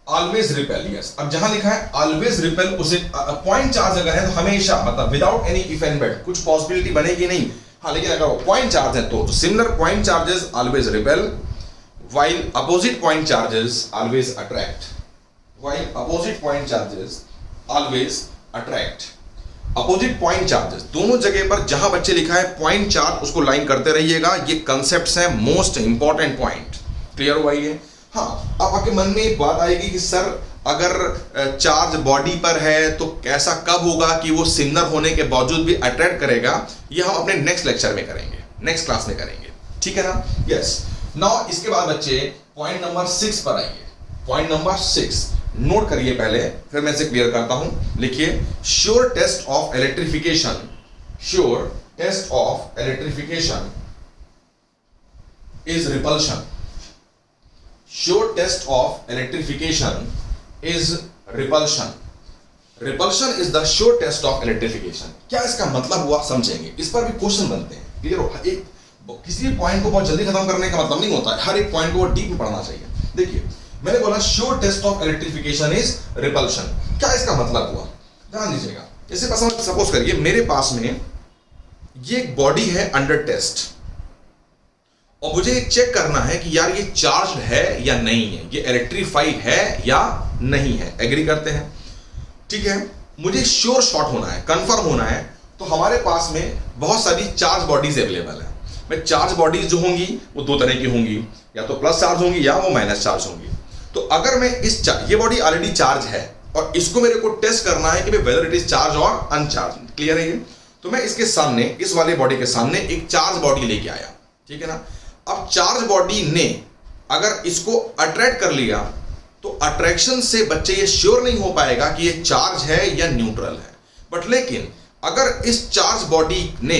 always repel. Yes, अब जहां लिखा है ऑलवेज रिपेल, उसे पॉइंट चार्ज अगर है तो हमेशा, मतलब without any if and but, कुछ पॉसिबिलिटी बनेगी नहीं। हाँ, लेकिन अगर वो पॉइंट चार्ज है तो similar point charges always repel, while opposite point charges always attract, while opposite point charges always attract। opposite point charges दोनों जगह पर जहां बच्चे लिखा है पॉइंट चार्ज उसको लाइन करते रहिएगा। ये कंसेप्ट्स हैं, मोस्ट इंपॉर्टेंट पॉइंट। क्लियर हुआ ये? हाँ, अब आपके मन में एक बात आएगी कि सर अगर चार्ज बॉडी पर है तो कैसा कब होगा कि वो सिमिलर होने के बावजूद भी अट्रैक्ट करेगा? ये हम अपने नेक्स्ट लेक्चर में करेंगे, नेक्स्ट क्लास में करेंगे, ठीक है ना? यस। नाउ इसके बाद बच्चे पॉइंट नंबर 6 पर आइए। पॉइंट नंबर 6 नोट करिए पहले, फिर मैं इसे क्लियर करता हूं। लिखिए, sure test of electrification, sure test of electrification is repulsion. Sure test of electrification is repulsion. Repulsion is the sure test of electrification. क्या इसका मतलब हुआ समझेंगे, इस पर भी क्वेश्चन बनते हैं। क्लियर हो? एक किसी भी पॉइंट को बहुत जल्दी खत्म करने का मतलब नहीं होता है, हर एक पॉइंट को डीप में पढ़ना चाहिए। देखिए मैंने बोला sure test of electrification is repulsion, क्या इसका मतलब हुआ? ध्यान दीजिएगा। जैसे सपोज करिए मेरे पास में ये एक बॉडी है अंडर टेस्ट, और मुझे चेक करना है कि यार ये चार्ज है या नहीं है, ये इलेक्ट्रीफाइड है या नहीं है। एग्री करते हैं? ठीक है, मुझे श्योर शॉट होना है, कंफर्म होना है, तो हमारे पास में बहुत सारी चार्ज बॉडीज अवेलेबल है। मैं चार्ज बॉडीज जो होंगी वो दो तरह की होंगी, या तो प्लस चार्ज होंगी या वो माइनस चार्ज होंगी। तो अगर मैं ये बॉडी ऑलरेडी चार्ज है और इसको मेरे को टेस्ट करना है कि वेदर इट इज चार्ज और अनचार्ज, क्लियर है ये? तो मैं इसके सामने, इस वाले बॉडी के सामने एक चार्ज बॉडी लेके आया, ठीक है ना। अब चार्ज बॉडी ने अगर इसको अट्रैक्ट कर लिया तो अट्रैक्शन से बच्चे ये श्योर नहीं हो पाएगा कि ये चार्ज है या न्यूट्रल है। बट लेकिन अगर इस चार्ज बॉडी ने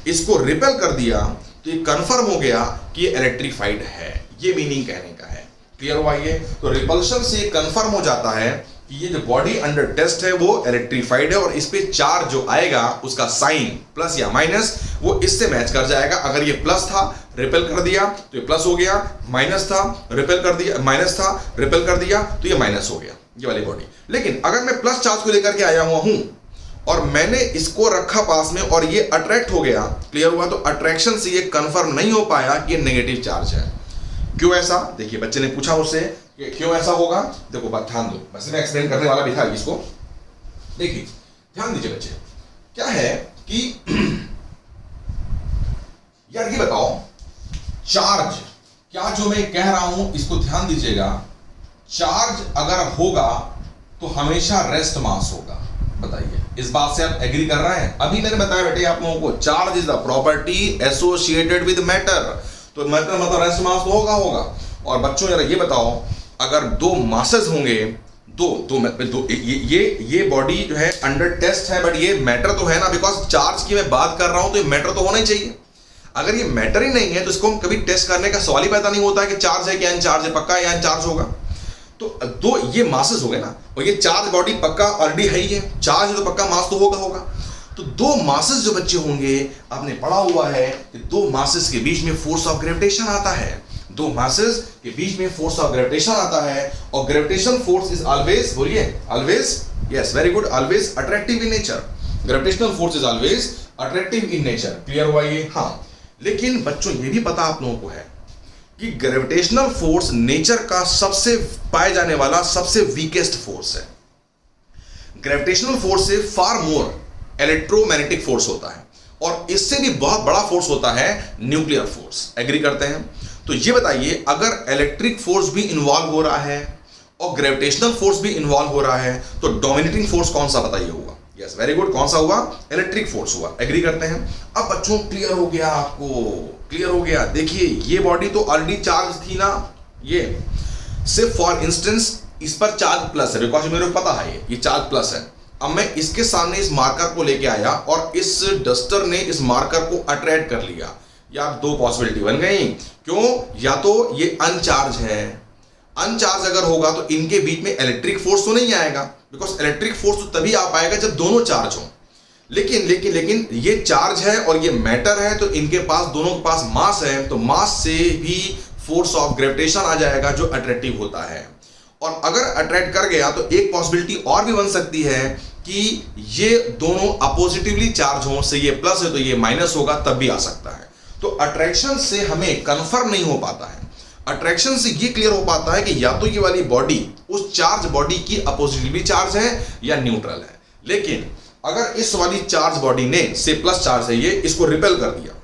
इसको रिपेल कर दिया तो ये कंफर्म हो गया कि ये इलेक्ट्रीफाइड है। ये मीनिंग कहने का है, क्लियर हुआ ये? तो रिपल्शन से ये कंफर्म हो जाता है कि ये जो बॉडी अंडर टेस्ट है वो इलेक्ट्रीफाइड है और इस पे चार्ज जो आएगा उसका साइन प्लस या माइनस वो इससे मैच कर जाएगा। अगर ये प्लस था रिपेल कर दिया तो ये प्लस हो गया, माइनस था रिपेल कर दिया, माइनस था रिपेल कर दिया तो ये माइनस हो गया, ये वाली बॉडी। लेकिन अगर मैं प्लस चार्ज को लेकर के आया हुआ हूं और मैंने इसको रखा पास में और ये अट्रैक्ट हो गया, क्लियर हुआ? तो अट्रैक्शन से ये कंफर्म नहीं हो पाया कि ये नेगेटिव चार्ज है। क्यों ऐसा? देखिए बच्चे ने पूछा मुझसे कि क्यों ऐसा होगा। देखो बात ध्यान दो, वैसे मैं एक्सप्लेन करने वाला भी था इसको। देखिए ध्यान दीजिए बच्चे, क्या है कि यार ये बताओ चार्ज, क्या जो मैं कह रहा हूं इसको ध्यान दीजिएगा, चार्ज अगर होगा तो हमेशा रेस्ट मास होगा। बताइए इस बात से आप एग्री कर रहे हैं? अभी मैंने बताया बेटे आप लोगों को, charge is the property associated with matter, तो मैटर मतलब रेस्ट मास तो होगा। और बच्चों यार ये बताओ, अगर दो मासेस होंगे, ये बॉडी जो है अंडर टेस्ट है बट ये मैटर तो है ना, बिकॉज चार्ज की मैं बात कर रहा हूं तो ये मैटर तो होना ही चाहिए। अगर ये मैटर ही नहीं है तो इसको हम कभी टेस्ट करने का सवाल ही पैदा नहीं होता है कि चार्ज है कि अनचार्ज है, पक्का या अनचार्ज होगा। तो दो ये मासेस हो गए ना, और ये चार्ज बॉडी पक्का ऑलरेडी है ही है, चार्ज है तो पक्का मास तो होगा। तो दो मासेस जो बच्चे होंगे, आपने पढ़ा हुआ है कि दो मासेस के बीच में फोर्स ऑफ ग्रेविटेशन आता है, दो मासेस के बीच में फोर्स ऑफ ग्रेविटेशन आता है और ग्रेविटेशन फोर्स इज ऑलवेज, बोलिए always, yes very good, always attractive in nature. Gravitational force is always attractive in nature, clear हुआ ये? हाँ, लेकिन बच्चों ये भी पता आप लोगों को है कि ग्रेविटेशनल फोर्स नेचर का सबसे पाए जाने वाला सबसे वीकेस्ट फोर्स है। ग्रेविटेशनल फोर्स से फार मोर इलेक्ट्रोमैग्नेटिक फोर्स होता है और इससे भी बहुत बड़ा फोर्स होता है न्यूक्लियर फोर्स। एग्री करते हैं? तो ये बताइए, अगर इलेक्ट्रिक फोर्स भी इन्वॉल्व हो रहा है और ग्रेविटेशनल फोर्स भी इन्वॉल्व हो रहा है तो डोमिनेटिंग फोर्स कौन सा बताइए होगा? यस वेरी गुड, कौन सा हुआ? इलेक्ट्रिक फोर्स हुआ। एग्री करते हैं? अब बच्चों क्लियर हो गया आपको? क्लियर हो गया? देखिए ये बॉडी तो ऑलरेडी चार्ज थी ना, ये सिर्फ फॉर इंस्टेंस इस पर चार्ज प्लस है, बिकॉज मेरे को पता है ये चार्ज प्लस है। अब मैं इसके सामने इस मार्कर को लेके आया और इस डस्टर ने इस मार्कर को अट्रैक्ट कर लिया। यार दो पॉसिबिलिटी बन गई, क्यों? या तो ये अनचार्ज है, अनचार्ज अगर होगा तो इनके बीच में इलेक्ट्रिक फोर्स तो नहीं आएगा, बिकॉज इलेक्ट्रिक फोर्स तो तभी आ पाएगा जब दोनों चार्ज हो। लेकिन ये चार्ज है और ये मैटर है, तो इनके पास, दोनों के पास मास है, तो मास से भी फोर्स ऑफ ग्रेविटेशन आ जाएगा जो अट्रैक्टिव होता है। और अगर अट्रैक्ट कर गया तो एक पॉसिबिलिटी और भी बन सकती है कि ये दोनों अपोजिटिवली चार्ज हो, से ये प्लस है तो ये माइनस होगा, तब भी आ सकता है। तो अट्रैक्शन से हमें कंफर्म नहीं हो पाता है, अट्रैक्शन से ये क्लियर हो पाता है कि या तो ये वाली बॉडी उस चार्ज बॉडी की अपोजिटिवली चार्ज है या न्यूट्रल है। लेकिन अगर इस वाली चार्ज बॉडी ने, से प्लस चार्ज है ये, इसको रिपेल कर दिया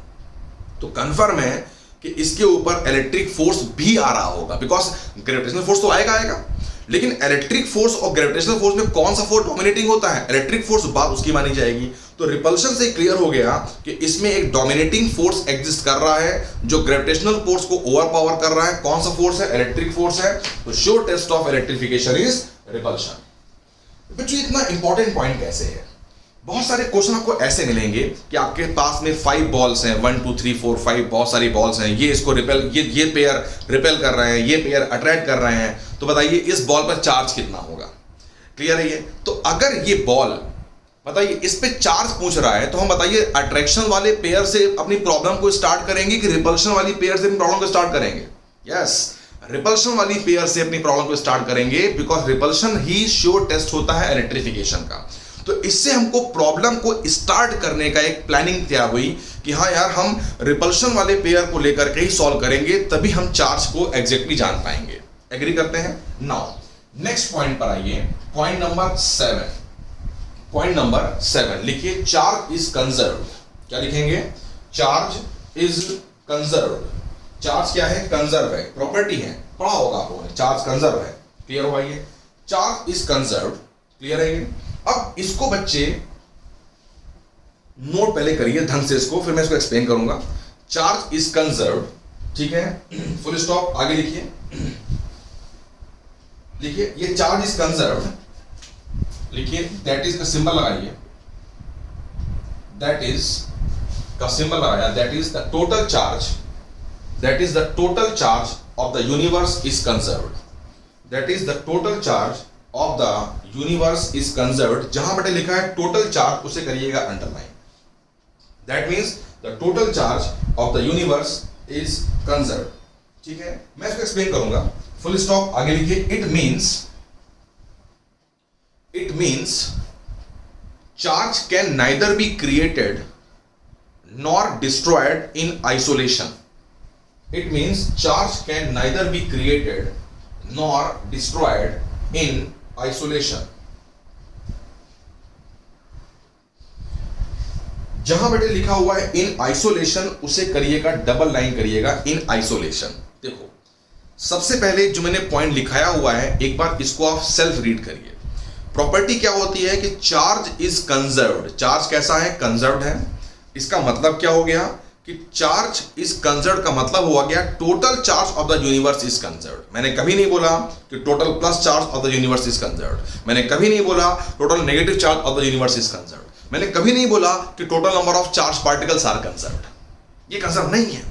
तो कंफर्म है कि इसके ऊपर इलेक्ट्रिक फोर्स भी आ रहा होगा, बिकॉज ग्रेविटेशनल फोर्स तो आएगा। लेकिन इलेक्ट्रिक फोर्स और ग्रेविटेशनल फोर्स में कौन सा फोर्स डोमिनेटिंग होता है? इलेक्ट्रिक फोर्स, बात उसकी मानी जाएगी। तो रिपल्शन से क्लियर हो गया कि इसमें एक डोमिनेटिंग फोर्स एग्जिस्ट कर रहा है जो ग्रेविटेशनल फोर्स को ओवरपावर कर रहा है। कौन सा फोर्स है? इलेक्ट्रिक फोर्स है। तो sure test of electrification is repulsion. बच्चों इतना इंपॉर्टेंट पॉइंट कैसे है? बहुत सारे क्वेश्चन आपको ऐसे मिलेंगे कि आपके पास में 5 बॉल्स हैं, 1 2 3 4 5, बहुत सारी बॉल्स हैं, ये इसको रिपेल, ये पेयर रिपेल कर रहे हैं, ये पेयर अट्रैक्ट कर रहे हैं, तो बताइए इस बॉल पर चार्ज कितना होगा? क्लियर है ये? तो अगर ये बॉल, बताइए इस पे चार्ज पूछ रहा है, तो हम बताइए अट्रैक्शन वाले पेयर से अपनी प्रॉब्लम को स्टार्ट करेंगे कि रिपल्शन वाली पेयर से अपनी प्रॉब्लम को स्टार्ट करेंगे? यस, रिपल्शन वाली पेयर से अपनी प्रॉब्लम को स्टार्ट करेंगे, बिकॉज रिपल्शन ही श्योर टेस्ट होता है इलेक्ट्रिफिकेशन का। तो इससे हमको प्रॉब्लम को स्टार्ट करने का एक प्लानिंग तैयार हुई कि हाँ यार हम रिपल्शन वाले पेयर को लेकर के ही सॉल्व करेंगे, तभी हम चार्ज को एग्जैक्टली जान पाएंगे। एग्री करते हैं? नाउ नेक्स्ट पॉइंट पर आइए, पॉइंट नंबर 7। पॉइंट नंबर 7 लिखिए, चार्ज इज कंजर्व्ड। क्या लिखेंगे? Charge is conserved. चार्ज क्या है, कंजर्व है, प्रॉपर्टी है, पढ़ा होगा आप लोगों ने, चार्ज कंजर्व है, क्लियर हुआ ये, चार्ज इज कंजर्व, क्लियर है ये। अब इसको बच्चे नोट पहले करिए ढंग से इसको, फिर मैं इसको एक्सप्लेन करूंगा। चार्ज इज कंजर्व, ठीक है, फुल स्टॉप, आगे लिखिए, लिखिए ये चार्ज इज कंजर्व, लिखिए दैट इज का सिंबल लगाइए, दैट इज का सिंबल लगाया, that is the total charge, that is the total charge of the universe is conserved, that is the total charge of the universe is conserved। जहां बेटे लिखा है total charge उसे करिएगा underline, that means the total charge of the universe is conserved, ठीक है। मैं इसको एक्सप्लेन करूंगा, फुल स्टॉप, आगे लिखिए, it means charge can neither be created nor destroyed in isolation, it means charge can neither be created nor destroyed in isolation। जहां बेटे लिखा हुआ है इन आइसोलेशन, उसे करिएगा डबल लाइन करिएगा, इन आइसोलेशन। देखो सबसे पहले जो मैंने पॉइंट लिखाया हुआ है, एक बार इसको आप सेल्फ रीड करिए। प्रॉपर्टी क्या होती है कि चार्ज इज कंजर्व्ड, चार्ज कैसा है, कंजर्व्ड है। इसका मतलब क्या हो गया कि चार्ज इज कंजर्व्ड का मतलब हुआ गया total charge of the universe is conserved. मैंने कभी नहीं बोला कि total plus charge of the universe is conserved, मैंने कभी नहीं बोला total negative charge of the universe is conserved, मैंने कभी नहीं बोला कि total number of charge particles are conserved. ये कंजर्व नहीं है।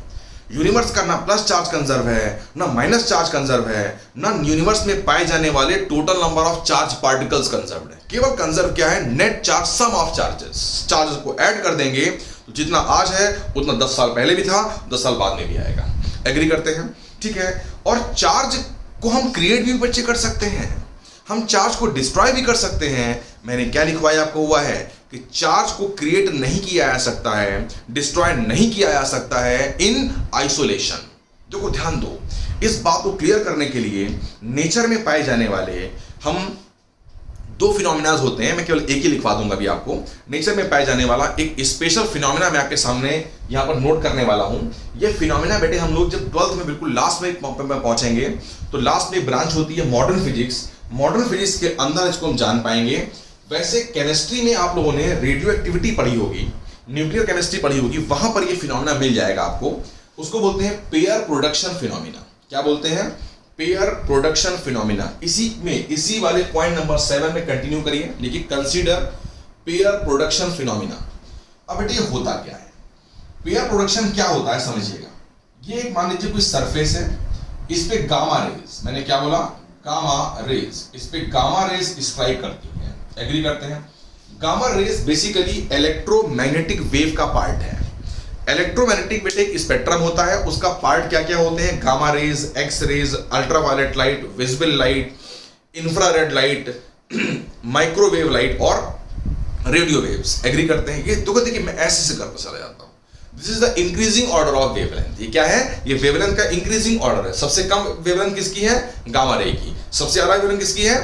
यूनिवर्स का ना प्लस चार्ज कंजर्व है, ना माइनस चार्ज कंजर्व है, ना यूनिवर्स में पाए जाने वाले total number of charge particles conserve है। केवल कंजर्व क्या है, net charge, sum of charges. Charges को ऐड कर देंगे तो जितना आज है उतना 10 साल पहले भी था, 10 साल बाद में भी आएगा। एग्री करते हैं, ठीक है। और चार्ज को हम क्रिएट भी बच्चे कर सकते हैं, हम चार्ज को डिस्ट्रॉय भी कर सकते हैं। मैंने क्या लिखवाया आपको हुआ है कि चार्ज को क्रिएट नहीं किया जा सकता है, डिस्ट्रॉय नहीं किया जा सकता है इन आइसोलेशन। देखो ध्यान दो, इस बात को क्लियर करने के लिए नेचर में पाए जाने वाले हम दो फिनोमिनाज होते हैं, मैं केवल एक ही लिखवा दूंगा अभी आपको। नेचर में पाए जाने वाला एक स्पेशल फिनोमिना मैं आपके सामने यहां पर नोट करने वाला हूं। ये फिनोमिना बेटे हम लोग जब 12th में बिल्कुल लास्ट में पहुंचेंगे तो लास्ट में ब्रांच होती है मॉडर्न फिजिक्स। मॉडर्न फिजिक्स के अंदर इसको हम जान पाएंगे। वैसे केमिस्ट्री में आप लोगों ने रेडियो एक्टिविटी पढ़ी होगी, न्यूक्लियर केमिस्ट्री पढ़ी होगी, वहां पर ये फिनोमिना मिल जाएगा आपको। उसको बोलते हैं पेयर प्रोडक्शन फिनोमिना। क्या बोलते हैं, पेयर प्रोडक्शन फिनोमिना। इसी वाले पॉइंट नंबर 7 में कंटिन्यू करिए, देखिए कंसीडर पेयर प्रोडक्शन फिनोमिना। अब बेटे ये होता क्या है, पेयर प्रोडक्शन क्या होता है समझिएगा। ये एक मान लीजिए कोई सरफेस है, इस पे गामा रेज, मैंने क्या बोला, गामा रेज, इस पे गामा रेज स्ट्राइक करती है। एग्री करते हैं। Gamma raise basically electromagnetic wave का पार्ट है। इलेक्ट्रोमैग्नेटिक बेटे एक स्पेक्ट्रम होता है, उसका पार्ट क्या क्या होते हैं, gamma rays, X rays, ultraviolet light, visible light, infrared light, microwave light और रेडियो वेव्स। एग्री करते हैं। ये तो देखिए मैं ऐसे से करता चला जाता हूं। This is the increasing order of wavelength. ये क्या है, ये वेवलेंथ का इंक्रीजिंग ऑर्डर है। सबसे कम वेवलेंथ किसकी है, गामा रे की। सबसे ज्यादा वेवलेंथ किसकी है,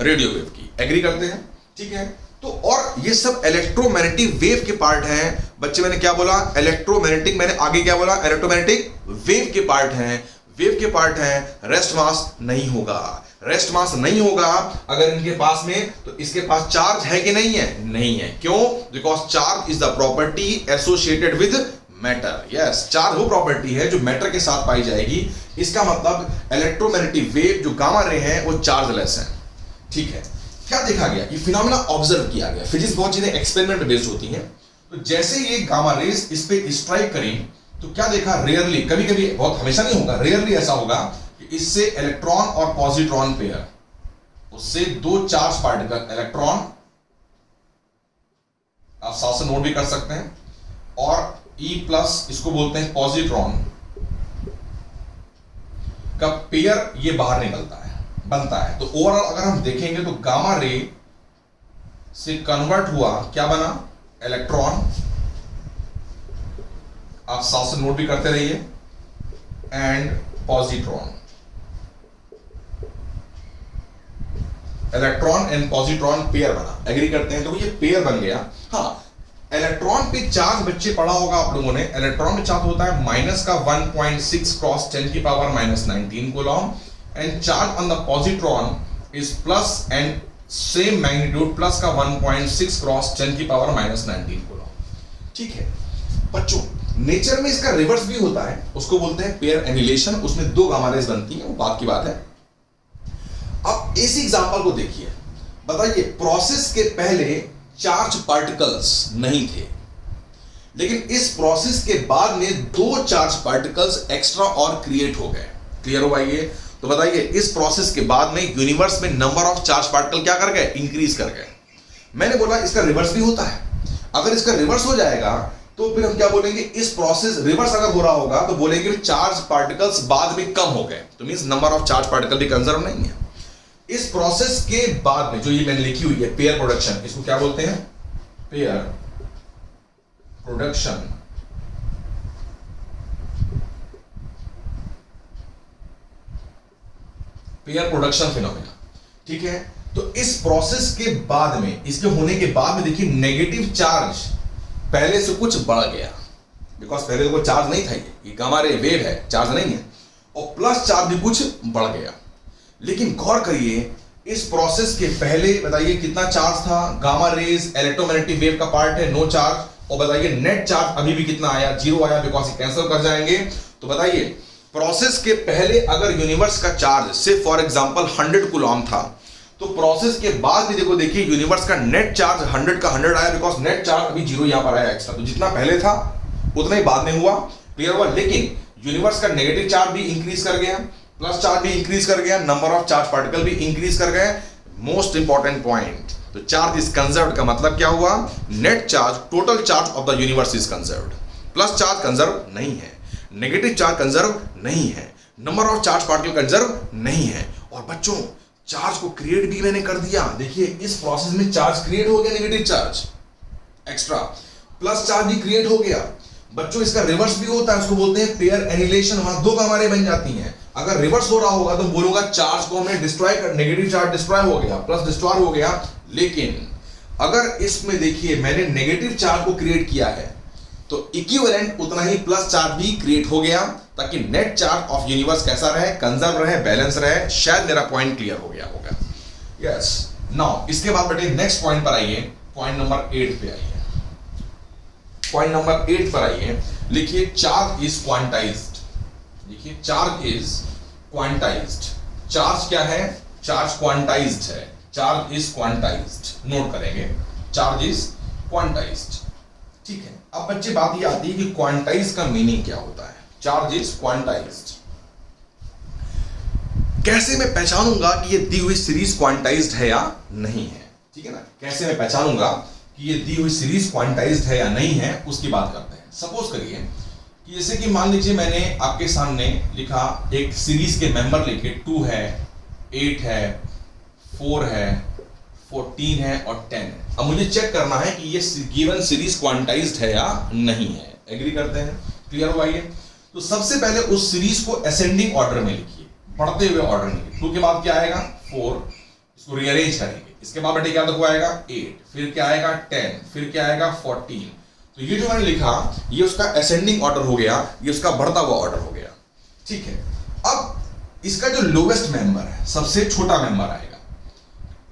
रेडियो वेव की। एग्री करते हैं, ठीक है। तो और ये सब इलेक्ट्रोमैग्नेटिक वेव के पार्ट हैं बच्चे। मैंने क्या बोला, इलेक्ट्रोमैग्नेटिक, मैंने आगे क्या बोला, इलेक्ट्रोमैग्नेटिक वेव के पार्ट हैं, वेव के पार्ट हैं। रेस्ट मास नहीं होगा, रेस्ट मास नहीं होगा अगर इनके पास में, तो इसके पास चार्ज है कि नहीं है, नहीं है। क्यों, because charge is the property associated with matter. Yes, charge वो प्रॉपर्टी है जो मैटर के साथ पाई जाएगी। इसका मतलब इलेक्ट्रोमैग्नेटिक वेव जो गामा रे हैं वो चार्जलेस हैं, ठीक है। क्या देखा गया, ये फिनोमेना ऑब्जर्व किया गया। फिजिक्स बहुत चीजें एक्सपेरिमेंट बेस्ड होती हैं। तो जैसे ये गामा रेज इस पे स्ट्राइक करें तो क्या देखा, रेयरली, कभी कभी, बहुत हमेशा नहीं होगा, रेयरली ऐसा होगा कि इससे इलेक्ट्रॉन और पॉजिट्रॉन पेयर, उससे दो चार्ज पार्टिकल, इलेक्ट्रॉन आप साथ से नोट भी कर सकते हैं, और E प्लस, इसको बोलते हैं पॉजिट्रॉन का पेयर, ये बाहर निकलता है, बनता है। तो ओवरऑल अगर हम देखेंगे तो गामा रे से कन्वर्ट हुआ, क्या बना, इलेक्ट्रॉन। आप साथ से नोट भी करते रहिए, and positron. Electron and positron pair बना। एग्री करते हैं, तो ये पेयर बन गया। हाँ, इलेक्ट्रॉन पे चार्ज बच्चे पढ़ा होगा आप लोगों ने, इलेक्ट्रॉन पे चार्ज होता है माइनस का 1.6 क्रॉस 10 की power minus 19 Coulomb, and charge on the positron is plus and same magnitude plus का 1.6 क्रॉस 10 की पावर माइनस 19 कूलॉम। ठीक है बच्चों, नेचर में इसका रिवर्स भी होता है, उसको बोलते हैं पेयर एनिलेशन, उसमें 2 गामा रेज बनती हैं, वो बात की बात है। अब इस एग्जांपल को देखिए, बताइए प्रोसेस के पहले चार्ज पार्टिकल्स नहीं थे, लेकिन इस प्रोसेस के बाद में 2 चार्ज पार्टिकल्स एक्स्ट्रा और क्रिएट हो गए। क्लियर हुआ ये? तो बताइए इस प्रोसेस के बाद में यूनिवर्स में नंबर ऑफ चार्ज पार्टिकल क्या कर गए? इंक्रीज कर गए। मैंने बोला इसका रिवर्स भी होता है। अगर इसका रिवर्स हो जाएगा तो फिर हम क्या बोलेंगे? इस प्रोसेस रिवर्स अगर हो रहा होगा तो बोलेंगे चार्ज पार्टिकल्स बाद में कम हो गए, तो means number of charge particle भी कंजर्व नहीं है। इस प्रोसेस के बाद में जो ये मैंने लिखी हुई है पेयर प्रोडक्शन, इसको क्या बोलते हैं? Pair production. Pair production phenomena. ठीक है, तो इस प्रोसेस के बाद में, इसके होने के बाद में देखिए नेगेटिव चार्ज पहले से कुछ बढ़ गया, बिकॉज पहले तो कोई चार्ज नहीं था, ये गामा रे वेव है, चार्ज नहीं है, और प्लस चार्ज भी कुछ बढ़ गया। लेकिन गौर करिए इस प्रोसेस के पहले बताइए कितना चार्ज था? गामा रेज इलेक्ट्रोमैग्नेटिक वेव का पार्ट है, नो चार्ज। और बताइए नेट चार्ज अभी भी कितना आया? 0 आया, बिकॉज ये कैंसिल कर जाएंगे। तो बताइए प्रोसेस के पहले अगर यूनिवर्स का चार्ज से फॉर एग्जांपल 100 कूलॉम था, तो प्रोसेस के बाद भी देखो, देखिए यूनिवर्स का नेट चार्ज 100 का 100 आया, बिकॉज नेट चार्ज अभी 0 यहां पर आया एक्स्ट्रा, तो जितना पहले था उतना ही बाद में हुआ। क्लियर हुआ? लेकिन यूनिवर्स का नेगेटिव चार्ज भी इंक्रीज कर गया, प्लस चार्ज भी इंक्रीज कर गया, नंबर ऑफ चार्ज पार्टिकल भी इंक्रीज कर गए। मोस्ट इंपॉर्टेंट पॉइंट, तो चार्ज इज कंजर्व्ड का मतलब क्या हुआ? Net charge, total charge of the universe is conserved. Plus charge conserve नहीं है, नेगेटिव चार्ज कंजर्व नहीं है, number of charge particle conserve नहीं है। और बच्चों चार्ज को क्रिएट भी मैंने कर दिया। देखिए इस प्रोसेस में चार्ज क्रिएट हो गया, negative charge extra, plus charge भी क्रिएट हो गया। बच्चों इसका रिवर्स भी होता है, उसको बोलते हैं पेयर एनिलेशन। वहां 2 गामा रे बन जाती हैं। अगर रिवर्स हो रहा होगा तो बोलूंगा चार्ज को हमने डिस्ट्रॉय कर, नेगेटिव चार्ज डिस्ट्रॉय हो गया, प्लस डिस्ट्रॉय हो गया। लेकिन अगर इसमें देखिए मैंने नेगेटिव चार्ज को क्रिएट किया है, तो इक्विवेलेंट उतना ही प्लस चार्ज भी क्रिएट हो गया, ताकि नेट चार्ज ऑफ यूनिवर्स कैसा रहे? कंजर्व रहे, बैलेंस रहे। शायद मेरा पॉइंट क्लियर हो गया होगा। यस, नाउ इसके बाद बेटे नेक्स्ट पॉइंट पर आइए, पॉइंट नंबर 8 पे आइए। पॉइंट नंबर 8 पर आइए, लिखिए चार्ज इज क्वांटाइज्ड। देखिए चार्ज इज क्वांटाइज्ड। चार्ज क्या है? चार्ज क्वांटाइज्ड है, चार्ज इज क्वांटाइज्ड। नोट करेंगे, चार्ज इज क्वांटाइज्ड। ठीक है, अब बच्चे बात ये आती है कि क्वांटाइज का मीनिंग क्या होता है? Charge is quantized. कैसे मैं पहचानूंगा कि ये दी हुई सीरीज क्वांटाइज्ड है या नहीं है? ठीक है ना, कैसे मैं पहचानूंगा कि ये दी हुई सीरीज क्वांटाइज्ड है या नहीं है, उसकी बात करते हैं। सपोज करिए कि जैसे कि मान लीजिए मैंने आपके सामने लिखा एक सीरीज के मेंबर लिखे, 2 है, 8 है, 4 है, 14 है और 10 है। अब मुझे चेक करना है कि ये गिवन सीरीज क्वांटाइज्ड है या नहीं है। एग्री करते हैं? क्लियर हुआ ये? तो सबसे पहले उस सीरीज को असेंडिंग ऑर्डर में लिखिए, बढ़ते हुए ऑर्डर में लिखिए। 2 के बाद क्या आएगा? 4, इसको रीअरेंज करेंगे। इसके बाद बेटे क्या देखो आएगा? 8, फिर क्या आएगा? 10, फिर क्या आएगा? 14। तो ये जो मैंने लिखा ये उसका असेंडिंग ऑर्डर हो गया, ये उसका बढ़ता हुआ ऑर्डर हो गया। ठीक है, अब इसका जो लोवेस्ट मेंबर है, सबसे छोटा मेंबर आएगा।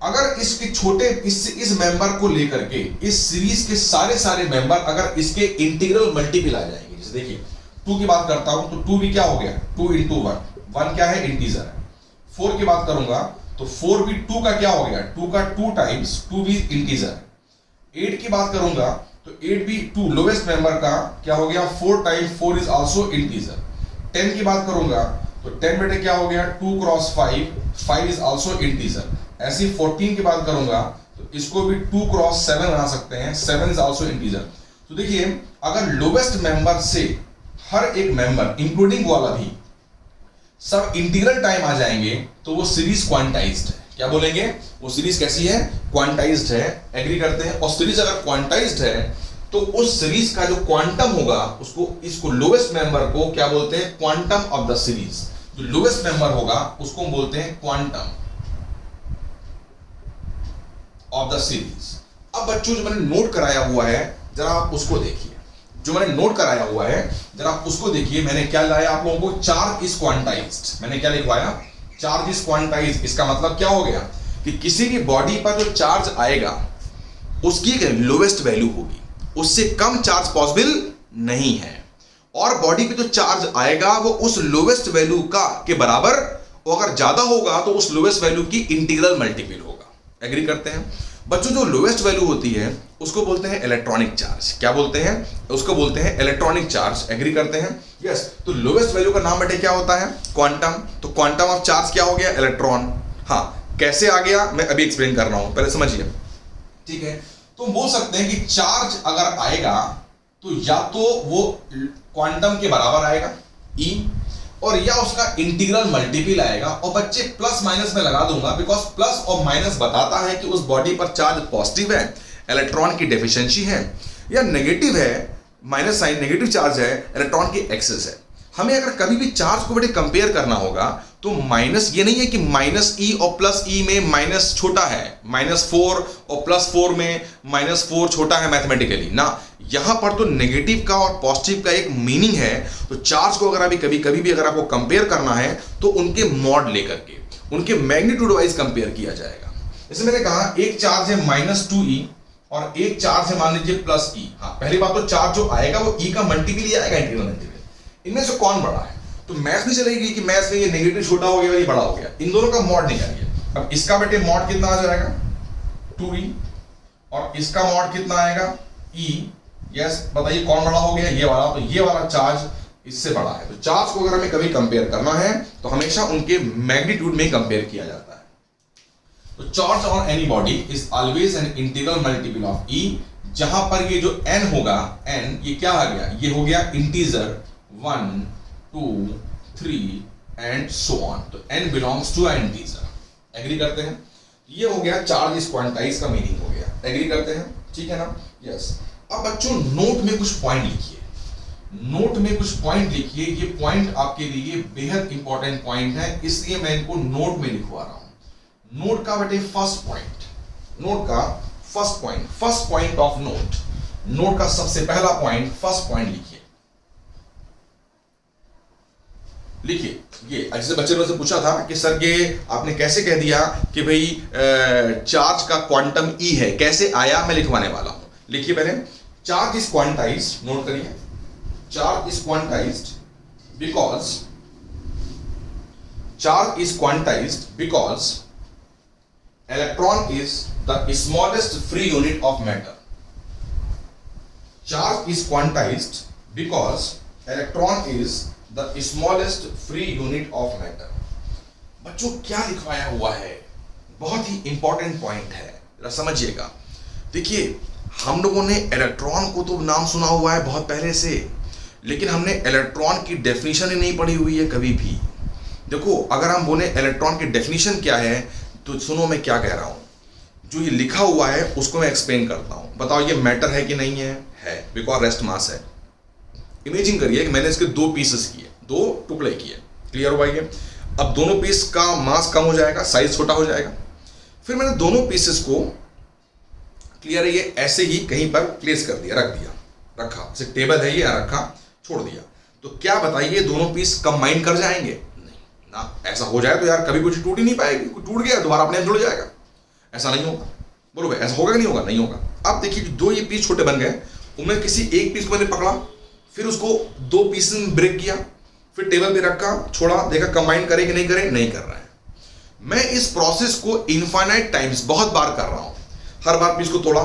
अगर इसके छोटे इस मेंबर को लेकर के इस सीरीज के सारे मेंबर अगर इसके इंटीग्रल मल्टीपल आ जाएंगे, जैसे देखिए 2 की बात करता हूं तो 2 भी क्या हो गया? 2 into 1, 1 क्या है? इंटीजर है। 4 की बात करूंगा तो 4 भी 2 का क्या हो गया? 2 का 2 टाइम्स 2 भी इंटीजर है। 8 की बात करूंगा तो 8 भी 2 लोवेस्ट मेंबर का क्या हो गया? 4 टाइम्स 4 इज आल्सो इंटीजर। 10 की बात करूंगा तो 10 बेटे क्या हो गया? 2 क्रॉस 5, 5 इज आल्सो इंटीजर। ऐसी 14 की बात करूंगा तो इसको भी 2 क्रॉस 7 बना सकते हैं, 7 इज आल्सो इंटीजर। तो देखिए अगर लोवेस्ट मेंबर से हर एक मेंबर इंक्लूडिंग वाला भी सब इंटीग्रल टाइम आ जाएंगे तो वो सीरीज क्वांटाइज्ड है। क्या बोलेंगे? वो सीरीज कैसी है? क्वांटाइज्ड है। एग्री करते हैं? और सीरीज अगर क्वांटाइज्ड है तो उस सीरीज का जो क्वांटम होगा उसको, इसको लोवेस्ट मेंबर को क्या बोलते हैं? Quantum of the series. जो लोवेस्ट मेंबर होगा उसको हम बोलते हैं क्वांटम ऑफ द सीरीज। अब बच्चों जो मैंने नोट कराया हुआ है जरा आप उसको देखिए, जो मैंने नोट कराया हुआ है जरा आप उसको देखिए। मैंने क्या लाया आप लोगों को, चार्ज इज क्वांटाइज्ड। मैंने क्या लिखवाया, चार्ज इज क्वांटाइज्ड। इसका मतलब क्या हो गया कि किसी भी बॉडी पर जो चार्ज आएगा उसकी एक लोवेस्ट वैल्यू होगी, उससे कम चार्ज पॉसिबल नहीं है। और बॉडी पे जो चार्ज आएगा वो उस लोवेस्ट वैल्यू का के बराबर, और अगर ज्यादा होगा तो उस लोवेस्ट वैल्यू की इंटीग्रल मल्टीपल होगा। एग्री करते हैं बच्चों? जो लोवेस्ट वैल्यू होती है उसको बोलते हैं इलेक्ट्रॉनिक चार्ज। क्या बोलते हैं? उसको बोलते हैं इलेक्ट्रॉनिक चार्ज। एग्री करते हैं? यस। तो लोवेस्ट वैल्यू का नाम बेटे क्या होता है? क्वांटम। तो क्वांटम ऑफ चार्ज क्या हो गया? इलेक्ट्रॉन। हाँ, कैसे आ गया मैं अभी एक्सप्लेन कर रहा हूं, पहले समझिए, ठीक है? तो बोल सकते हैं कि चार्ज अगर आएगा तो या तो वो क्वांटम के बराबर आएगा E, और या उसका इंटीग्रल मल्टीपल आएगा। और बच्चे प्लस माइनस में लगा दूंगा, बिकॉज प्लस और माइनस बताता है कि उस बॉडी पर चार्ज पॉजिटिव है, इलेक्ट्रॉन की डेफिशिएंसी है, या नेगेटिव है, माइनस साइन, नेगेटिव चार्ज है, इलेक्ट्रॉन की एक्सेस है। हमें अगर कभी भी चार्ज को बेटे कंपेयर करना होगा तो माइनस, ये नहीं है कि माइनस ई और प्लस ई में माइनस छोटा है, -4 और +4 में -4 छोटा है मैथमेटिकली ना। यहां पर तो नेगेटिव का और पॉजिटिव का एक मीनिंग है। तो चार्ज को अगर अभी कभी भी अगर आपको कंपेयर करना है तो उनके मॉड लेकर के, उनके मैग्नीट्यूड वाइज कंपेयर किया जाएगा। जैसे मैंने कहा एक चार्ज है -2e और एक चार्ज है मान लीजिए +e। हाँ, पहली बात तो चार्ज जो आएगा वो e का मल्टीपल ही आएगा, इंटीग्रल मल्टीपल। इनमें से कौन बड़ा है? तो मैथ्स नहीं चलेगी कि मैथ्स में ये नेगेटिव छोटा हो गया ये बड़ा हो गया। इन दोनों का मॉड निकालिए। अब इसका बेटे मॉड कितना आ जाएगा? 2e, और इसका मॉड कितना आएगा? e। यस, बताइए कौन बड़ा हो गया? ये वाला। तो ये वाला चार्ज इससे बड़ा है। तो चार्ज को अगर हमें कभी कंपेयर करना है तो हमेशा उनके मैग्नीट्यूड में कंपेयर किया जाता है। तो charge on any body is always an integral multiple of E, जहां पर ये जो n होगा, n ये क्या आ गया? ये हो गया इंटीजर 1 2 3 एंड सो ऑन। तो n belongs to an integer. Agree करते हैं? ये हो गया चार्ज इज क्वांटाइज्ड का मीनिंग हो गया। एग्री करते हैं? ठीक है ना? यस। अब बच्चों नोट में कुछ पॉइंट लिखिए, नोट में कुछ पॉइंट लिखिए। ये पॉइंट आपके लिए बेहद इंपॉर्टेंट पॉइंट है, इसलिए मैं इनको नोट में लिखवा रहा हूं। नोट का बेटे फर्स्ट पॉइंट, नोट का first point of note, note का सबसे पहला पॉइंट, फर्स्ट पॉइंट लिखिए। ये जैसे बच्चे ने पूछा था कि सर ये आपने कैसे कह दिया कि भाई चार्ज का क्वांटम E है, कैसे आया? मैं लिखवाने वाला हूं। लिखिए पहले, चार्ज इज क्वांटाइज्ड, नोट करिए, charge is quantized because electron is the smallest free unit of matter. Charge is quantized because electron is the smallest free unit of matter. बच्चों क्या लिखवाया हुआ है? बहुत ही इंपॉर्टेंट पॉइंट है, जरा समझिएगा। देखिए, हम लोगों ने इलेक्ट्रॉन को तो नाम सुना हुआ है बहुत पहले से, लेकिन हमने इलेक्ट्रॉन की डेफिनेशन ही नहीं पढ़ी हुई है कभी भी। देखो, अगर हम बोले इलेक्ट्रॉन की डेफिनेशन क्या है तो सुनो मैं क्या कह रहा हूं। जो ये लिखा हुआ है उसको मैं एक्सप्लेन करता हूं। बताओ ये मैटर है कि नहीं है? है, बिकॉज रेस्ट मास है। इमेजिन करिए कि मैंने इसके 2 पीसेस किए, 2 टुकड़े किए। क्लियर हुआ ये? अब दोनों पीस का मास कम हो जाएगा, साइज छोटा हो जाएगा। फिर मैंने दोनों पीसेस को, क्लियर है, ये ऐसे ही कहीं पर प्लेस कर दिया, रखा, जैसे टेबल है ये, रखा, छोड़ दिया। तो क्या बताइए दोनों पीस कंबाइन कर जाएंगे? नहीं ना। ऐसा हो जाए तो यार कभी कुछ टूट ही नहीं पाएगी, कुछ टूट गया दोबारा अपने जुड़ जाएगा, ऐसा नहीं होगा। बोलो भाई, ऐसा होगा कि नहीं होगा? नहीं होगा। अब देखिए 2 ये पीस छोटे बन गए, उनमें किसी एक पीस को मैंने पकड़ा, फिर उसको 2 पीस में ब्रेक किया, फिर टेबल पे रखा, छोड़ा, देखा कंबाइन करे कि नहीं करे? नहीं कर रहा है। मैं इस प्रोसेस को इनफाइनाइट टाइम्स बहुत बार कर रहा हूं। हर बार पीस को तोड़ा,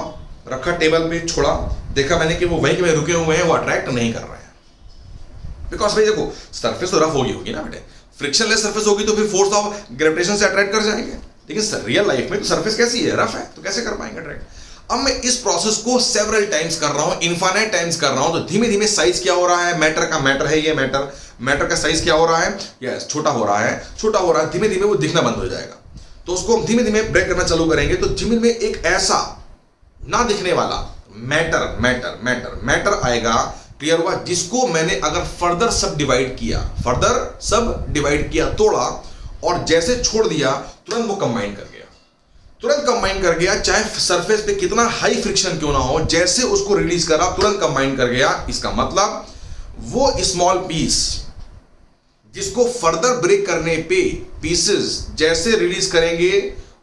रखा टेबल पे, छोड़ा, देखा मैंने कि वो वहीं के रुके हुए हैं, वो अट्रैक्ट नहीं कर रहे हैं। बिकॉज भाई देखो, सरफेस तो रफ होगी ना बेटे, फ्रिक्शनलेस सरफेस होगी तो फिर फोर्स ऑफ ग्रेविटेशन से अट्रैक्ट कर जाएंगे। लेकिन रियल लाइफ में तो सरफेस कैसी है? रफ है, तो कैसे कर पाएंगे अट्रैक्ट? अब मैं इस प्रोसेस को सेवरल टाइम्स कर रहा हूं, इनफाइनाइट टाइम्स कर रहा हूं। तो धीमे धीमे साइज क्या हो रहा है? मैटर है ये, मैटर का साइज क्या हो रहा है? यस, छोटा हो रहा है। धीमे धीमे वो दिखना बंद हो जाएगा। तो उसको हम धीमे धीमे ब्रेक करना चालू करेंगे तो धीमे धीमे एक ऐसा ना दिखने वाला मैटर आएगा। क्लियर हुआ? जिसको मैंने अगर फर्दर सब डिवाइड किया, तोड़ा और जैसे छोड़ दिया तुरंत वो कंबाइन कर गया। तुरंत कंबाइन कर गया, चाहे सरफेस पे कितना हाई फ्रिक्शन क्यों ना हो, जैसे उसको रिलीज करा तुरंत कंबाइन कर गया। इसका मतलब वो स्मॉल पीस जिसको फर्दर ब्रेक करने पे पीसेस जैसे रिलीज करेंगे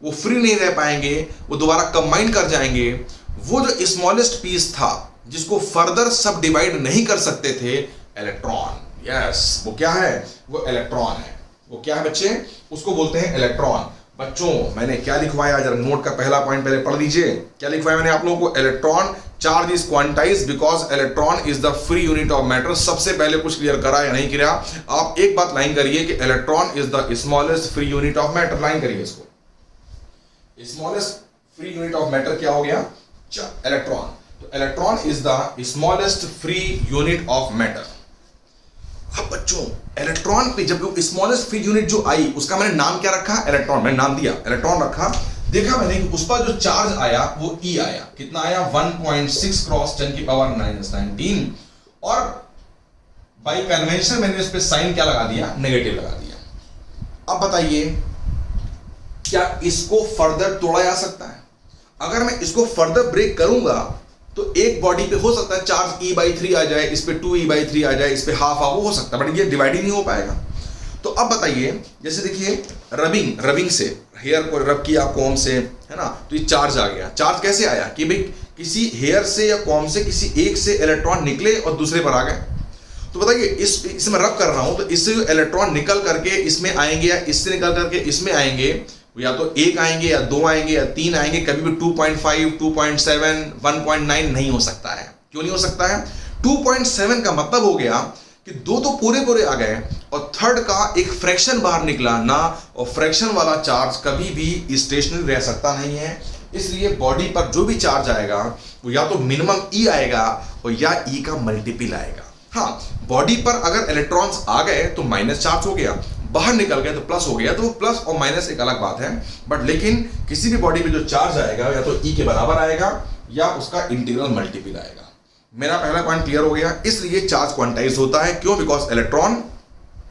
वो फ्री नहीं रह पाएंगे, वो दोबारा कंबाइन कर जाएंगे। वो जो स्मॉलेस्ट पीस था जिसको फर्दर सब डिवाइड नहीं कर सकते थे, इलेक्ट्रॉन। यस, वो क्या है? वो इलेक्ट्रॉन है। वो क्या है बच्चे? उसको बोलते हैं इलेक्ट्रॉन। बच्चों मैंने क्या लिखवाया, जरा नोट का पहला पॉइंट पहले पढ़ लीजिए। क्या लिखवाया मैंने आप लोगों को? Electron charge is quantized because electron is the free unit of matter. सबसे पहले कुछ क्लियर करा या नहीं किया? आप एक बात लाइन करिए कि electron is the smallest free unit of matter. Line करिए इसको। Smallest free unit of matter क्या हो गया? इलेक्ट्रॉन। तो electron is the smallest free unit of matter. अब बच्चों इलेक्ट्रॉन पे जब वो स्मॉलेस्ट फ्री यूनिट जो आई उसका मैंने नाम क्या रखा? इलेक्ट्रॉन। मैंने नाम दिया इलेक्ट्रॉन रखा। देखा मैंने कि उस पर जो चार्ज आया वो E आया। कितना आया? 1.6 क्रॉस 10 की पावर -19। और बाई कन्वेंशन मैंने इस पे साइन क्या लगा दिया? नेगेटिव लगा दिया। अब बताइए क्या इसको फर्दर तोड़ा जा सकता है? अगर मैं इसको फर्दर ब्रेक करूंगा तो एक बॉडी पे हो सकता है चार्ज E/3 आ जाए, इस पे 2E/3 आ जाए, इस पे हाफ वो हो सकता है, बट ये डिवाइड ही नहीं हो पाएगा। तो अब बताइए, जैसे देखिए रबिंग से हेयर को रब किया कॉम से, है ना, तो ये चार्ज आ गया। चार्ज कैसे आया कि भाई किसी हेयर से या कॉम से किसी एक से इलेक्ट्रॉन निकले और दूसरे पर आ गए। तो बताइए इसमें रब कर रहा हूं तो इससे इलेक्ट्रॉन निकल करके इसमें आएंगे या इससे निकल करके इसमें आएंगे, या तो एक आएंगे या दो आएंगे या तीन आएंगे। कभी भी 2.5, 2.7, 1.9 नहीं हो सकता है। क्यों नहीं हो सकता है? 2.7 का मतलब हो गया कि दो तो पूरे आ गए और थर्ड का एक फ्रैक्शन बाहर निकला ना, और फ्रैक्शन वाला चार्ज कभी भी स्टेशनरी रह सकता नहीं है। इसलिए बॉडी पर जो भी चार्ज आएगा वो या तो मिनिमम E आएगा और या E का मल्टीपल आएगा। हाँ, बॉडी पर अगर इलेक्ट्रॉन्स आ गए तो माइनस चार्ज हो गया, बाहर निकल गए तो प्लस हो गया, तो वो प्लस और माइनस एक अलग बात है। बट लेकिन किसी भी बॉडी पे जो चार्ज आएगा या तो E के बराबर आएगा या उसका इंटीग्रल मल्टीपल आएगा। मेरा पहला पॉइंट क्लियर हो गया। इसलिए चार्ज क्वांटाइज होता है। क्यों? Because electron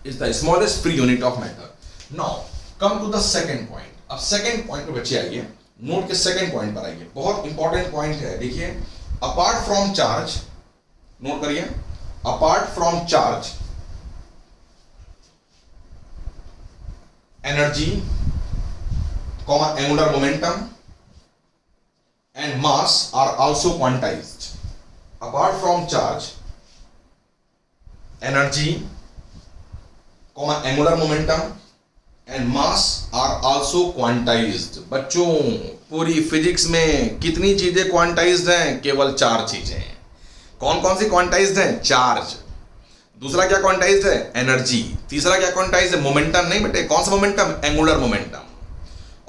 is the smallest free unit of matter. Now come to the second point. अब सेकंड पॉइंट पे बच्चे आइए, नोट के सेकंड पॉइंट पर आइए। बहुत इंपॉर्टेंट पॉइंट है। देखिए, अपार्ट फ्रॉम चार्ज, नोट करिए, apart from charge energy, angular momentum and mass are also quantized. Apart from charge, energy, angular momentum and mass are also quantized. बच्चों पूरी physics में कितनी चीजें क्वांटाइज्ड हैं? केवल 4 चीजें। कौन कौन सी क्वांटाइज्ड हैं? चार्ज। दूसरा क्या क्वांटाइज्ड है? एनर्जी। तीसरा क्या क्वांटाइज्ड है? मोमेंटम। नहीं बेटे, कौन सा मोमेंटम? Angular momentum.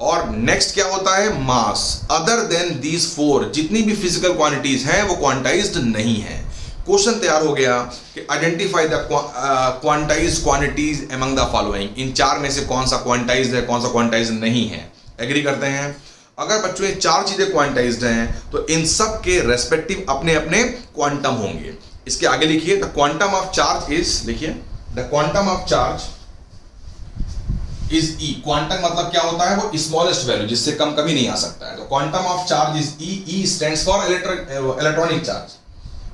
और नेक्स्ट क्या होता है? मास। अदर देन दीज 4 जितनी भी फिजिकल क्वांटिटीज हैं वो क्वांटाइज्ड नहीं है। क्वेश्चन तैयार हो गया कि identify the quantized quantities among the following. इन 4 में से कौन सा क्वांटाइज्ड है, कौन सा क्वांटाइज्ड नहीं है? एग्री करते हैं? अगर बच्चों ये 4 चीजें क्वांटाइज्ड हैं तो इन सब के रेस्पेक्टिव अपने अपने क्वांटम होंगे। इसके आगे लिखिए, the quantum of charge is, लिखिए, the quantum of charge is E। Quantum मतलब क्या होता है? वो स्मॉलेस्ट वैल्यू, जिससे कम कभी नहीं आ सकता है। तो quantum of charge is E। E stands for electronic charge.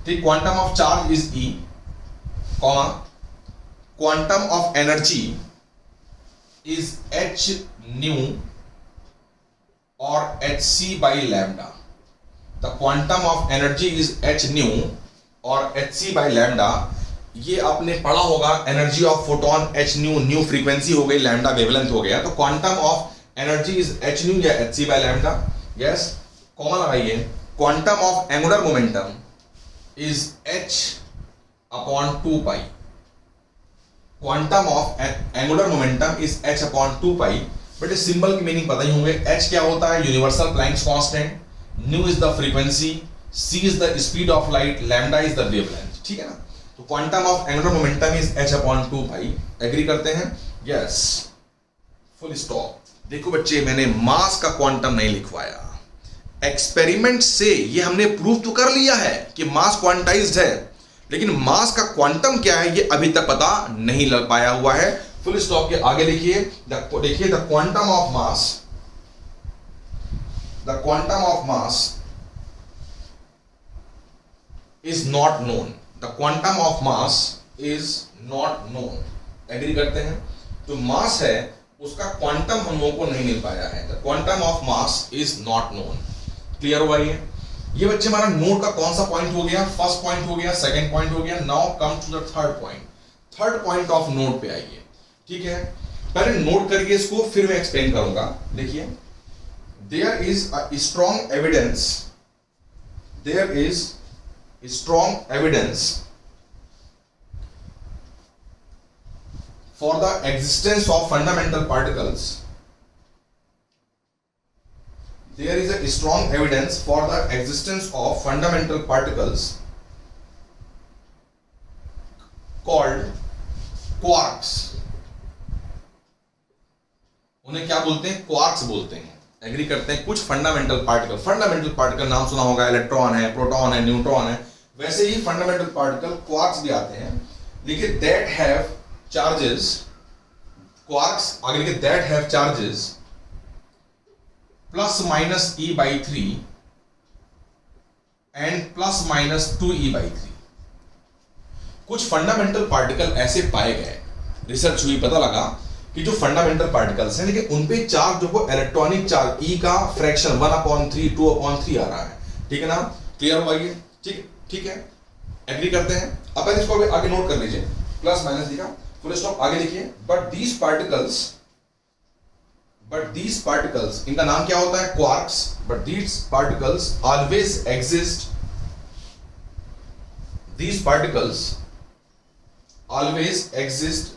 ठीक, quantum of charge is E, comma quantum of energy is H nu और hc by lambda. The quantum of energy is H nu और hc by lambda. ये आपने पढ़ा होगा, energy of photon H nu, nu frequency हो गई, lambda wavelength हो गया। तो quantum of energy is H nu या hc by lambda. Yes, comma लगाइए। Quantum of angular momentum is h upon 2 pi. Quantum of angular momentum is h upon 2 pi. But इस symbol की meaning पता ही होंगे। h क्या होता है? Universal Planck's constant, new is the frequency, c is the speed of light, lambda is the wavelength। ठीक है ना? तो quantum of angular momentum is h upon 2 pi. Agree करते हैं? Yes, full stop. देखो बच्चे, मैंने मास का क्वांटम नहीं लिखवाया। एक्सपेरिमेंट से ये हमने प्रूव तो कर लिया है कि मास क्वांटाइज्ड है, लेकिन मास का क्वांटम क्या है ये अभी तक पता नहीं लग पाया हुआ है। फुल स्टॉप के आगे लिखिए, देखिए, the quantum of mass the quantum of mass is not known. The quantum of mass is not known. Agree करते हैं? जो मास है उसका क्वांटम हम लोगों को नहीं मिल पाया है. The quantum of mass is not known. Clear हुआ ये बच्चे हमारा नोट का कौन सा पॉइंट हो गया? फर्स्ट पॉइंट हो गया, सेकंड पॉइंट हो गया. Now come to the third point. Third point of note पे आइए. ठीक है, पहले नोट करिए इसको, फिर मैं एक्सप्लेन करूंगा. देखिए, there is a strong evidence, there is strong evidence for the existence of fundamental particles. There is a strong evidence for the existence of fundamental particles called quarks. उन्हें क्या बोलते हैं? क्वार्क्स बोलते हैं. एग्री करते हैं? कुछ फंडामेंटल पार्टिकल नाम सुना होगा, इलेक्ट्रॉन है, प्रोटॉन है, न्यूट्रॉन है. वैसे ही फंडामेंटल पार्टिकल क्वार्क्स भी आते हैं. देखिए, दैट हैव charges, quarks आगे लिखे that have charges plus minus e by 3 and plus minus 2e by 3. कुछ फंडामेंटल पार्टिकल ऐसे पाए गए, रिसर्च हुई, पता लगा कि जो फंडामेंटल पार्टिकल्स हैं लेकिन उनपे चार्ज जो इलेक्ट्रॉनिक चार्ज e का फ्रैक्शन 1/3 2/3 आ रहा है. ठीक है ना? क्लियर हुआ ये? ठीक है, एग्री करते हैं? अब इसको आगे नोट कर लीजिए. प्लस माइनस दिखा, फुल स्टॉप. आगे लिखिए, बट दीज पार्टिकल्स, इनका नाम क्या होता है? Quarks. But these particles always exist, these particles always exist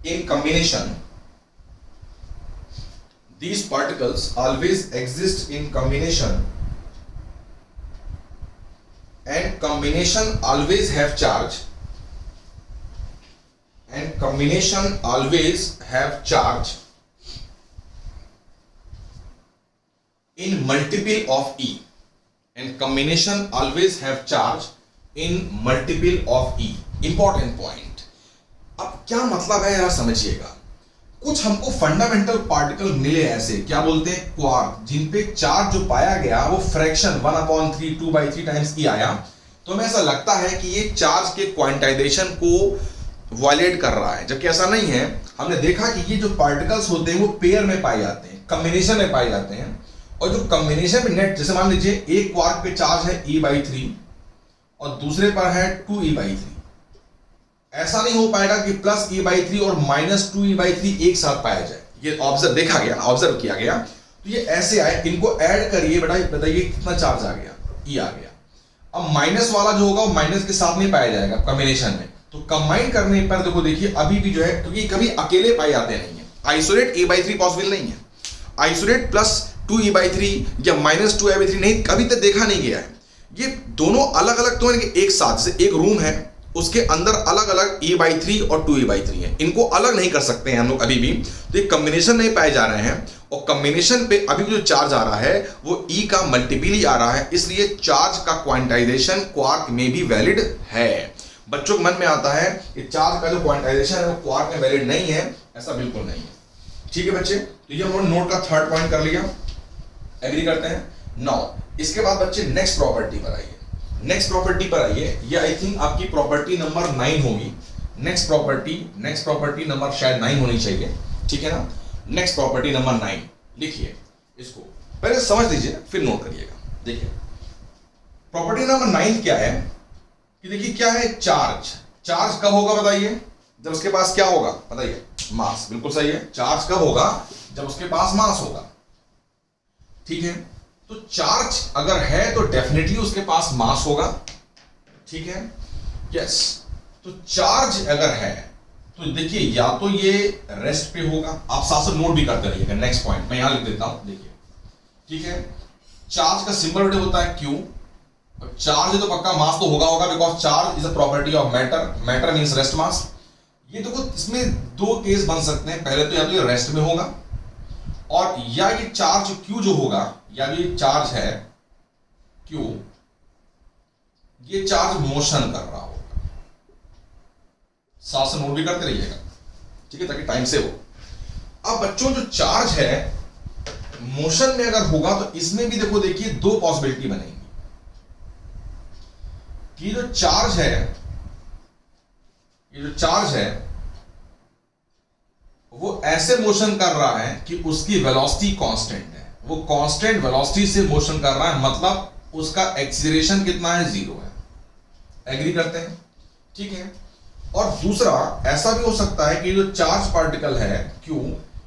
in combination. These particles always exist in combination, and combination always have charge, and combination always have charge in multiple of E, and combination always have charge in multiple of E. Important point. अब क्या मतलब है यार समझिएगा. कुछ हमको fundamental particle मिले ऐसे, क्या बोलते हैं? क्वार्क, जिन पे चार्ज जो पाया गया वो फ्रैक्शन 1/3 2/3 टाइम्स ई आया. तो हमें ऐसा लगता है कि ये चार्ज के क्वांटाइजेशन को वायलेट कर रहा है, जबकि ऐसा नहीं है. हमने देखा कि ये जो पार्टिकल्स होते हैं वो पेयर में पाए जाते हैं, कॉम्बिनेशन में पाए जाते हैं. और जो कॉम्बिनेशन में नेट, जैसे मान लीजिए एक क्वार्क पे चार्ज है e/3 और दूसरे पर है 2e/3. ऐसा नहीं हो पाएगा कि प्लस e/3 और माइनस 2e/3 एक साथ पाया जाए. ये ऑब्जर्व किया गया. तो ये ऐसे आए, इनको ऐड करिए, बताइए कितना चार्ज आ गया? e आ गया. अब माइनस वाला जो होगा वो माइनस के साथ नहीं पाया जाएगा कॉम्बिनेशन में. तो कंबाइन करने पर देखो, देखिए अभी भी जो है, क्योंकि कभी अकेले पाए जाते नहीं है. आइसोलेट e/3 पॉसिबल नहीं है. आइसोलेट प्लस 2e/3 या माइनस 2e/3 नहीं, कभी तक देखा नहीं गया है. ये दोनों अलग अलग तो है, एक साथ. जैसे एक रूम है, उसके अंदर अलग अलग e/3 और 2e/3 है, इनको अलग नहीं कर सकते हैं हम लोग अभी भी. तो ये कॉम्बिनेशन नहीं पाए जा रहे हैं, और कॉम्बिनेशन पे अभी भी जो चार्ज आ रहा है वो e का मल्टीपल ही आ रहा है. इसलिए चार्ज का क्वांटाइजेशन क्वार्क में भी वैलिड है. बच्चों के मन में आता है कि चार्ज का जो क्वांटाइजेशन है वो क्वार्क में वैलिड नहीं है. ऐसा बिल्कुल नहीं है. ठीक है बच्चे, तो ये हम नोट का थर्ड पॉइंट कर लिया. एग्री करते हैं? नाउ इसके बाद बच्चे नेक्स्ट प्रॉपर्टी पर आइए. नेक्स्ट प्रॉपर्टी पर आइए. ये आई थिंक आपकी प्रॉपर्टी नंबर 9 होगी. नेक्स्ट प्रॉपर्टी नंबर शायद 9 होनी चाहिए. ठीक है ना? नेक्स्ट प्रॉपर्टी नंबर 9 लिखिए. इसको पहले समझ लीजिए फिर नोट करिएगा. देखिए प्रॉपर्टी नंबर 9 क्या है कि देखिए क्या है? चार्ज कब होगा बताइए? जब उसके पास क्या होगा बताइए? मास. बिल्कुल सही है. चार्ज कब होगा? जब उसके पास मास होगा. ठीक है, तो चार्ज अगर है तो डेफिनेटली उसके पास मास होगा. ठीक है, यस. तो चार्ज अगर है तो देखिए या तो ये रेस्ट पे होगा. आप साथ साथ नोट भी करते रहिएगा. नेक्स्ट पॉइंट मैं यहां लिख देता हूं. देखिए, ठीक है, चार्ज का सिंबल होता है Q. चार्ज है तो पक्का मास तो होगा, because charge is a property of matter means rest mass. ये देखो, इसमें दो केस बन सकते हैं. पहले तो या तो ये रेस्ट में होगा, और या ये चार्ज Q जो होगा, या ये चार्ज है Q, ये चार्ज मोशन कर रहा होगा. साथ से नोट भी करते रहिएगा. ठीक है, ताकि टाइम से हो. अब बच्चों जो चार्ज है मोशन में अगर होगा तो इसमें भी देखो, देखिए दो पॉसिबिलिटी बनेगी कि जो चार्ज है, ये जो चार्ज है वो ऐसे मोशन कर रहा है कि उसकी वेलोसिटी कांस्टेंट है, वो कांस्टेंट वेलोसिटी से मोशन कर रहा है, मतलब उसका एक्सीलरेशन कितना है, 0 है। एग्री करते हैं? ठीक है। और दूसरा ऐसा भी हो सकता है कि जो चार्ज पार्टिकल है क्यों,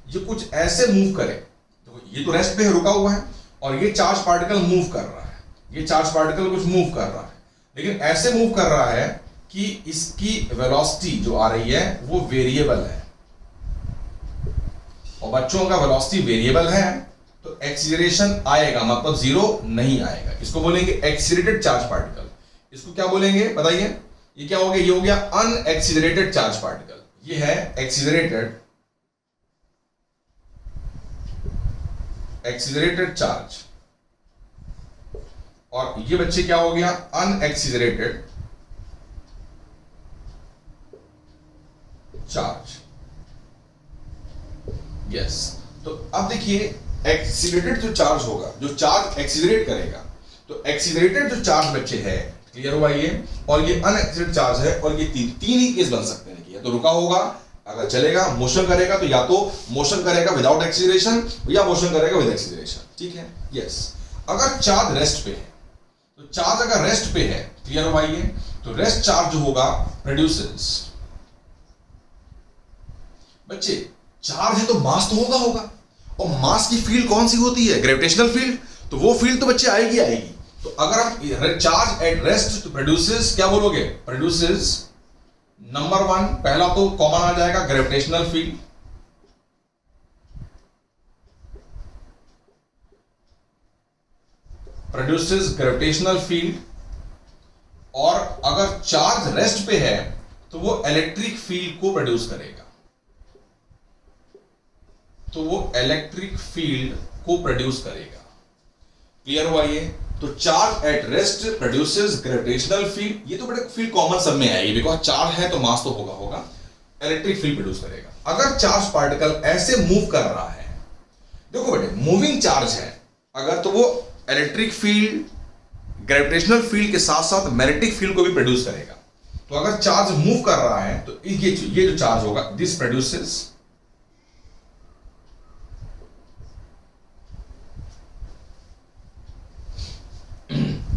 ये कुछ ऐसे मूव करे, तो ये तो रेस्ट पे है, रुका हुआ है, और ये चार्ज पार्टिकल मूव कर रहा है, ये चार्ज पार्टिकल कुछ मूव कर रहा है, लेकिन ऐसे मूव कर रहा है कि इसकी वेलोसिटी जो आ रही है वो वेरिएबल है, और बच्चों का वेलोसिटी वेरिएबल है तो एक्सीलरेशन आएगा, मतलब 0 नहीं आएगा। इसको बोलेंगे एक्सीलरेटेड चार्ज पार्टिकल। इसको क्या बोलेंगे बताइए? ये क्या हो गया? ये हो गया अनएक्सीलरेटेड चार्ज पार्टिकल, ये है एक्सीलरेटेड चार्ज, और ये बच्चे क्या हो गया? Unaccelerated charge. यस। तो अब देखिए, एक्सीलरेटेड जो चार्ज होगा, जो चार्ज एक्सीलरेट करेगा, तो एक्सीलरेटेड जो चार्ज बच्चे है, क्लियर हुआ ये, और ये अनएक्सीलरेटेड चार्ज है, और ये तीन ही केस बन सकते हैं कि या तो रुका होगा, अगर चलेगा मोशन करेगा तो या तो मोशन करेगा विदाउट एक्सीलरेशन या मोशन करेगा विद एक्सीलरेशन। ठीक है? यस। अगर चार्ज रेस्ट पे है, तो चार्ज अगर रेस्ट पे है, क्लियर हुआ ये, तो रेस्ट चार्ज जो होगा प्रोड्यूसेस, बच्चे चार्ज है तो मास तो होगा, और मास की फील्ड कौन सी होती है? Gravitational field. तो वो फील्ड तो बच्चे आएगी। तो अगर हम चार्ज एट रेस्ट तो प्रोड्यूसेस, क्या बोलोगे? प्रोड्यूसेस नंबर 1, पहला तो कॉमन आ जाएगा gravitational field, produces gravitational field, और अगर चार्ज रेस्ट पे है तो वो इलेक्ट्रिक फील्ड को प्रोड्यूस करेगा, तो वो इलेक्ट्रिक फील्ड को प्रोड्यूस करेगा। क्लियर हुआ ये? तो charge at rest produces gravitational field, ये तो बड़े फील्ड कॉमन सब में आएगी, बिकॉज चार्ज है तो मास तो होगा, इलेक्ट्रिक फील्ड प्रोड्यूस करेगा। अगर चार्ज पार्टिकल ऐसे मूव कर रहा है, देखो बेटे मूविंग चार्ज है अगर, तो वो इलेक्ट्रिक फील्ड, ग्रेविटेशनल फील्ड के साथ साथ मैग्नेटिक फील्ड को भी प्रोड्यूस करेगा। तो अगर चार्ज मूव कर रहा है तो ये जो चार्ज होगा, दिस प्रोड्यूसेस,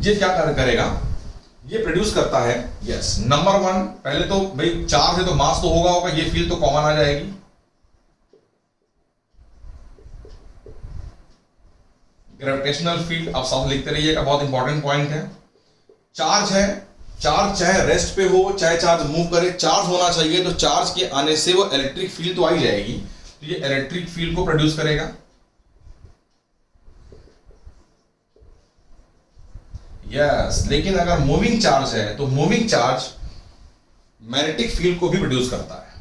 ये क्या करेगा? ये प्रोड्यूस करता है। यस। नंबर 1, पहले तो भाई चार्ज है तो मास तो होगा, ये फील्ड तो कॉमन आ जाएगी। ग्रेविटेशनल फील्ड आप साथ लिखते रहिएगा, बहुत इंपॉर्टेंट पॉइंट है। चार्ज है, चार्ज चाहे रेस्ट पे हो चाहे चार्ज मूव करे, चार्ज होना चाहिए, तो चार्ज के आने से वो इलेक्ट्रिक फील्ड तो आ ही जाएगी, तो ये इलेक्ट्रिक फील्ड को प्रोड्यूस करेगा। यस। लेकिन अगर मूविंग चार्ज है तो मूविंग चार्ज मैग्नेटिक फील्ड को भी प्रोड्यूस करता है,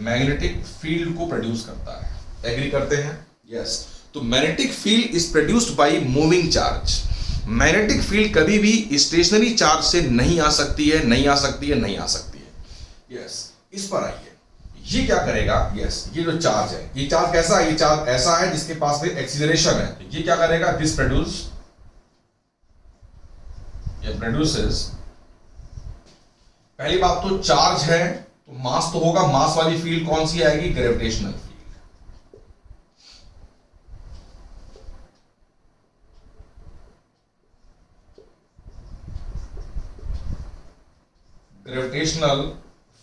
मैग्नेटिक फील्ड को प्रोड्यूस करता है। एग्री करते हैं? यस। तो magnetic field is produced by moving charge. Magnetic field कभी भी स्टेशनरी चार्ज से नहीं आ सकती है, नहीं आ सकती है, नहीं आ सकती है। यस। इस पर आइए, ये क्या करेगा? यस। ये जो चार्ज है, ये चार्ज कैसा है? ये चार्ज ऐसा है जिसके पास में एक्सीलरेशन है, ये क्या करेगा? दिस प्रोड्यूसेस, पहली बात तो चार्ज है तो मास tó होगा, मास वाली फील्ड कौन सी आएगी? Gravitational field. Gravitational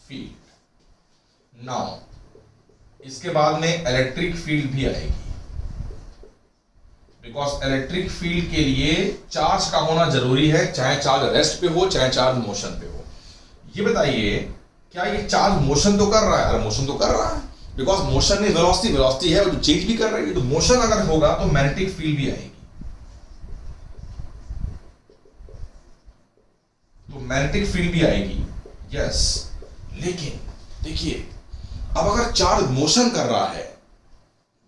field. Now इसके बाद में इलेक्ट्रिक फील्ड भी आएगी, बिकॉज इलेक्ट्रिक फील्ड के लिए चार्ज का होना जरूरी है, चाहे चार्ज रेस्ट पे हो चाहे चार्ज मोशन पे हो। ये बताइए, क्या ये चार्ज मोशन तो कर रहा है? अरे मोशन तो कर रहा है, बिकॉज मोशन में वेलोसिटी है, वो तो चेंज भी कर रही है। तो मोशन अगर होगा तो मैग्नेटिक फील्ड भी आएगी, तो मैग्नेटिक फील्ड भी आएगी। यस। लेकिन देखिए, अब अगर चार्ज मोशन कर रहा है,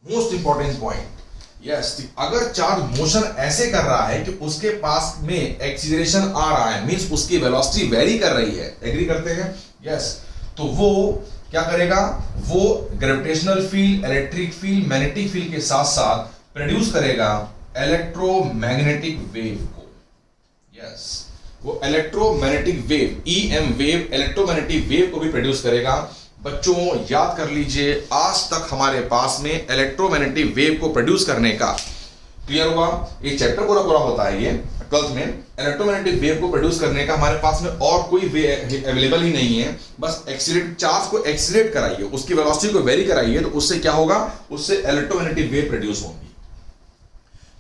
मोस्ट इंपॉर्टेंट पॉइंट, यस, अगर चार्ज मोशन ऐसे कर रहा है कि उसके पास में एक्सीलरेशन आ रहा है, मींस उसकी वेलोसिटी वेरी कर रही है, एग्री करते हैं? यस। तो वो क्या करेगा, वो gravitational field, electric field, magnetic field के साथ साथ प्रोड्यूस करेगा इलेक्ट्रोमैग्नेटिक वेव को। यस, वो electromagnetic wave, EM wave, electromagnetic wave को भी प्रोड्यूस करेगा। बच्चों याद कर लीजिए, आज तक हमारे पास में इलेक्ट्रोमैग्नेटिक वेव को प्रोड्यूस करने का, क्लियर हुआ, ये चैप्टर पूरा पूरा होता है ये 12th में, इलेक्ट्रोमैग्नेटिक वेव को प्रोड्यूस करने का हमारे पास में और कोई वे अवेलेबल ही नहीं है। बस एक्सीलरेट, चार्ज को एक्सीलरेट कराइए, उसकी वेलोसिटी को वेरी कराइए, तो उससे क्या होगा, उससे इलेक्ट्रोमैग्नेटिक वेव प्रोड्यूस होंगी।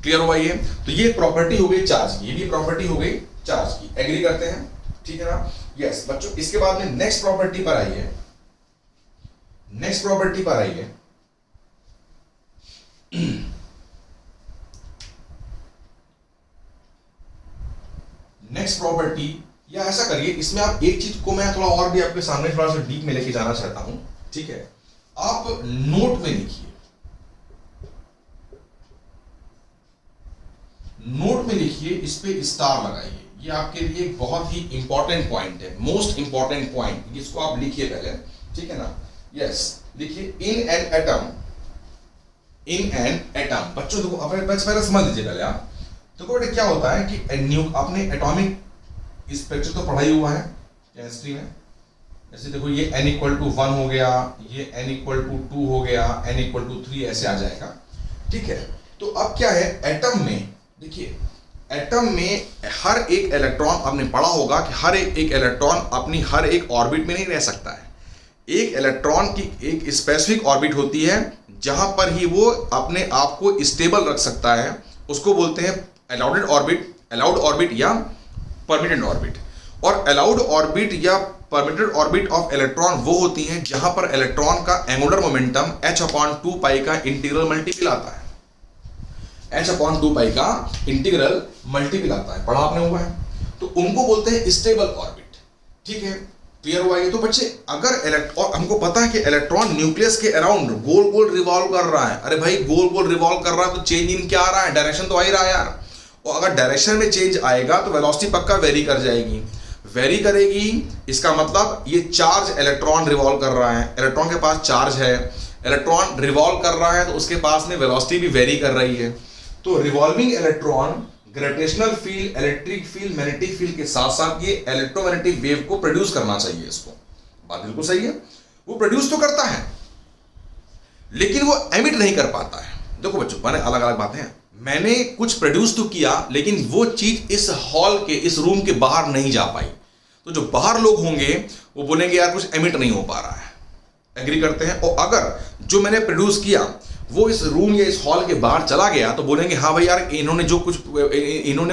क्लियर हुआ ये? तो ये प्रॉपर्टी हो गई चार्ज की, ये भी प्रॉपर्टी हो गई चार्ज की। एग्री करते हैं? ठीक है ना? यस बच्चों, इसके बाद में नेक्स्ट प्रॉपर्टी पर आइए, नेक्स्ट प्रॉपर्टी पर आइए। नेक्स्ट प्रॉपर्टी, या ऐसा करिए, इसमें आप एक चीज को मैं थोड़ा और भी आपके सामने थोड़ा सा डीप में लेके जाना चाहता हूं। ठीक है, आप नोट में लिखिए, नोट में लिखिए, इस पे स्टार लगाइए। ये आपके लिए एक बहुत ही इंपॉर्टेंट पॉइंट है, मोस्ट इंपॉर्टेंट पॉइंट, इसको आप लिखिए पहले। ठीक है ना? यस, लिखिए in an atom, in an atom. बच्चों देखो, पहले समझ लीजिए पहले आप। देखो बेटे, क्या होता है कि आपने एटॉमिक स्ट्रक्चर तो पढ़ा ही हुआ है केमिस्ट्री में। जैसे देखो, ये n=1 हो गया, ये n=2 हो गया, n=3, ऐसे आ जाएगा। ठीक है, तो अब क्या है, एटम में देखिए, एटम में हर एक इलेक्ट्रॉन, आपने पढ़ा होगा कि हर एक इलेक्ट्रॉन अपनी हर एक ऑर्बिट में नहीं रह सकता है। एक इलेक्ट्रॉन की एक स्पेसिफिक ऑर्बिट होती है जहां पर ही वो अपने आप को स्टेबल रख सकता है, उसको बोलते हैं अलाउड ऑर्बिट या परमिटेड ऑर्बिट। और अलाउड ऑर्बिट या परमिटेड ऑर्बिट ऑफ इलेक्ट्रॉन वो होती हैं जहां पर इलेक्ट्रॉन का एंगुलर मोमेंटम h/2π का इंटीग्रल मल्टीपल आता है, h/2π का इंटीग्रल मल्टीपल आता है, पढ़ा आपने हुआ है। तो उनको बोलते हैं स्टेबल ऑर्बिट। ठीक है, क्लियर हुआ ये? तो बच्चे, अगर और हमको पता है कि इलेक्ट्रॉन न्यूक्लियस के अराउंड गोल गोल रिवॉल्व कर रहा है। अरे भाई, गोल गोल रिवॉल्व कर रहा है तो चेंज इन क्या आ रहा है, डायरेक्शन तो आ ही रहा है यार। और अगर डायरेक्शन में चेंज आएगा तो वेलोसिटी पक्का वेरी कर जाएगी, वेरी करेगी। इसका मतलब ये चार्ज इलेक्ट्रॉन रिवॉल्व कर रहा है, इलेक्ट्रॉन के पास चार्ज है, इलेक्ट्रॉन रिवॉल्व कर रहा है, तो उसके पास में वेलोसिटी भी वेरी कर रही है। तो revolving electron gravitational field, electric field, magnetic field के साथ साथ ये इलेक्ट्रोमैग्नेटिक वेव को प्रोड्यूस करना चाहिए। इसको बात बिल्कुल सही है, वो प्रोड्यूस तो करता है लेकिन वो एमिट नहीं कर पाता है। देखो बच्चों, मैंने अलग अलग बातें हैं, मैंने कुछ प्रोड्यूस तो किया लेकिन वो चीज इस हॉल के, इस रूम के बाहर नहीं जा पाई। तो जो बाहर लोग होंगे वो बोलेंगे यार कुछ एमिट नहीं हो पा रहा है। एग्री करते हैं? और अगर जो मैंने प्रोड्यूस किया वो इस रूम या इस हॉल के बाहर चला गया तो बोलेंगे हाँ भाई यार, इन्होंने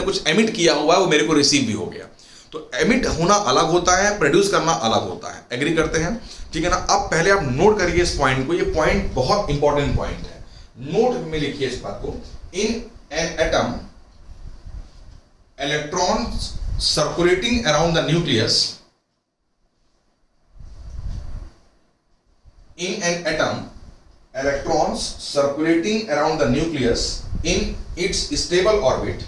कुछ एमिट किया हुआ है, वो मेरे को रिसीव भी हो गया। तो एमिट होना अलग होता है, प्रोड्यूस करना अलग होता है। एग्री करते हैं? ठीक है ना? अब पहले आप नोट करिए इस पॉइंट को, ये पॉइंट बहुत इंपॉर्टेंट पॉइंट है। नोट में लिखिए इस बात को, in an atom electron circulating around the nucleus, in an atom electrons circulating around the nucleus in its stable orbit,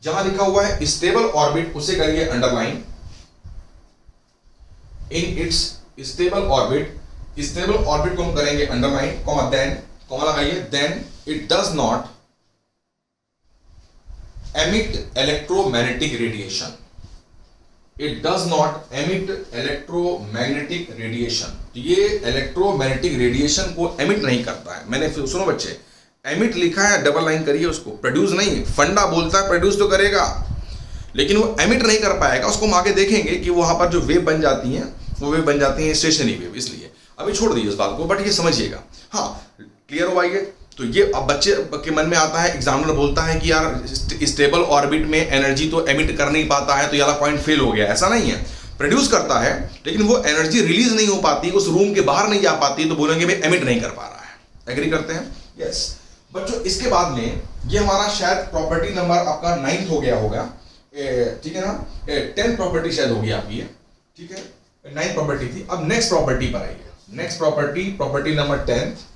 जहां लिखा हुआ है स्टेबल ऑर्बिट उसे करिए underline, in its stable orbit, stable orbit को हम करेंगे अंडरलाइन, कॉमा देन, कॉमा लगाइए, then it does not emit electromagnetic radiation, it does not emit electromagnetic radiation। तो ये इलेक्ट्रोमैग्नेटिक रेडिएशन को एमिट नहीं करता है। मैंने सुनो बच्चे, एमिट लिखा है, डबल लाइन करिए उसको, प्रोड्यूस नहीं। फंडा बोलता है प्रोड्यूस तो करेगा लेकिन वो एमिट नहीं कर पाएगा। उसको हम आगे देखेंगे कि वहां पर जो वेव बन जाती हैं वो वेव बन जाती हैं स्टेशनरी वेव, इसलिए अभी छोड़ दीजिए उस बात को, बट ये समझिएगा। हाँ, क्लियर हुआ ये? तो ये अब बच्चे के मन में आता है, एग्जामिनर बोलता है कि यार स्टेबल ऑर्बिट में एनर्जी तो एमिट कर नहीं पाता है तो ये वाला पॉइंट फेल हो गया। ऐसा नहीं है, प्रोड्यूस करता है लेकिन वो एनर्जी रिलीज नहीं हो पाती, उस रूम के बाहर नहीं जा पाती, तो बोलेंगे भाई एमिट नहीं कर पा रहा है। एग्री करते हैं? यस बच्चों, इसके बाद में ये हमारा शायद प्रॉपर्टी नंबर आपका 9th हो गया होगा, ठीक है ना? 10th प्रॉपर्टी शायद होगी आपकी, ठीक है? 9th प्रॉपर्टी थी। अब नेक्स्ट प्रॉपर्टी पर आइए, next property number 10th।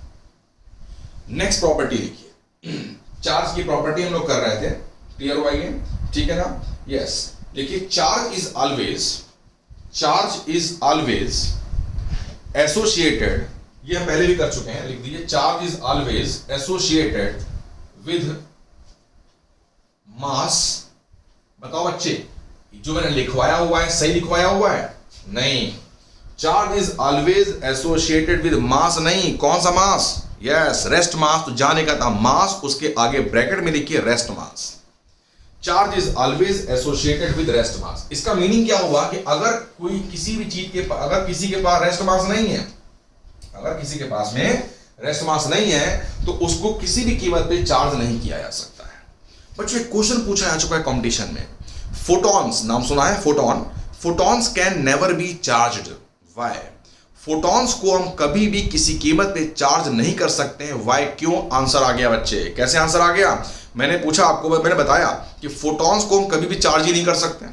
Next property लिखिए, चार्ज की प्रॉपर्टी हम लोग कर रहे थे, क्लियर हुआ ये? ठीक है ना? यस, देखिए चार्ज इज ऑलवेज एसोसिएटेड, ये हम पहले भी कर चुके हैं, लिख दीजिए charge is always associated with mass. बताओ बच्चे, जो मैंने लिखवाया हुआ है सही लिखवाया हुआ है? नहीं, charge is always associated with mass नहीं, कौन सा मास? Yes, rest mass. तो जाने का था मास, उसके आगे ब्रैकेट में लिखिए rest mass. Charge is always associated with rest मास। इसका मीनिंग क्या हुआ कि अगर कोई किसी भी चीज के अगर किसी के पास रेस्ट मास नहीं है, अगर किसी के पास में रेस्ट मास नहीं है तो उसको किसी भी कीमत पे चार्ज नहीं किया जा सकता है। बच्चों एक क्वेश्चन पूछा जा चुका है कंपटीशन में, फोटॉन्स, नाम सुना है? Photons can never be charged, why? Photons को हम कभी भी किसी कीमत पे चार्ज नहीं कर सकते हैं, व्हाई? क्यों? आंसर आ गया बच्चे। कैसे आंसर आ गया? मैंने पूछा आपको, मैंने बताया कि फोटॉन्स को हम कभी भी चार्ज ही नहीं कर सकते।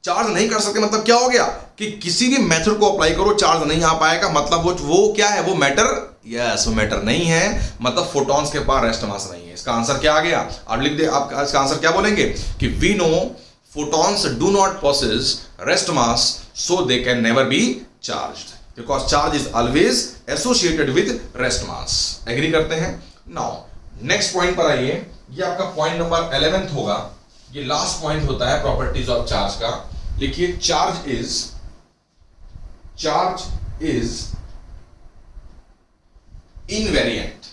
चार्ज नहीं कर सकते मतलब क्या हो गया कि किसी भी मेथड को अप्लाई करो चार्ज नहीं आ पाएगा, मतलब वो क्या है? वो मैटर, यस, वो मैटर नहीं है, मतलब फोटॉन्स के पास रेस्ट मास नहीं है। इसका आंसर क्या आ गया? आप लिख दे, आप इसका आंसर क्या बोलेंगे कि we know photons do not possess rest mass so they can never be charged, because charge is always associated with rest mass. Agree करते हैं? नाउ नेक्स्ट पॉइंट पर आइए, ये आपका पॉइंट नंबर 11 होगा, ये लास्ट पॉइंट होता है प्रॉपर्टीज ऑफ चार्ज का। लिखिए charge is invariant.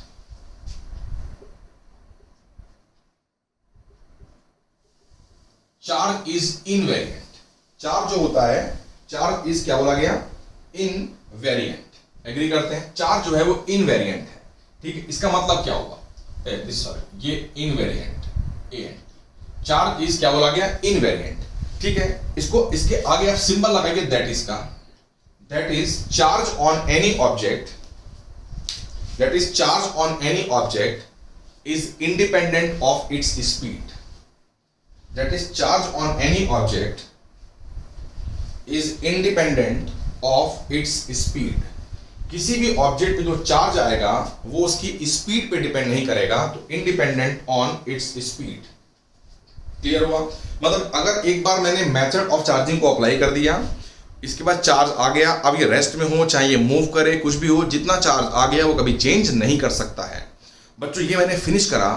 Charge is invariant. Charge जो होता है, चार्ज इज क्या बोला गया? इनवेरिएंट। एग्री करते हैं? चार्ज जो है वो इनवेरिएंट है, ठीक है? इसका मतलब क्या हुआ? सॉरी, ये इनवेरिएंट, चार्ज इज क्या बोला गया? इनवेरिएंट, ठीक है? इसको, इसके आगे आप सिंबल लगाइए दैट इज का, that is charge on any object, that is charge on any object is independent of its speed, that is charge on any object is independent of its speed. किसी भी object पे जो charge आएगा वो उसकी speed पे depend नहीं करेगा, तो independent on its speed. Clear हुआ? मतलब अगर एक बार मैंने मेथड ऑफ चार्जिंग को अप्लाई कर दिया, इसके बाद चार्ज आ गया, अब ये रेस्ट में हो चाहे ये मूव करे, कुछ भी हो, जितना चार्ज आ गया वो कभी चेंज नहीं कर सकता है। बच्चों ये मैंने फिनिश करा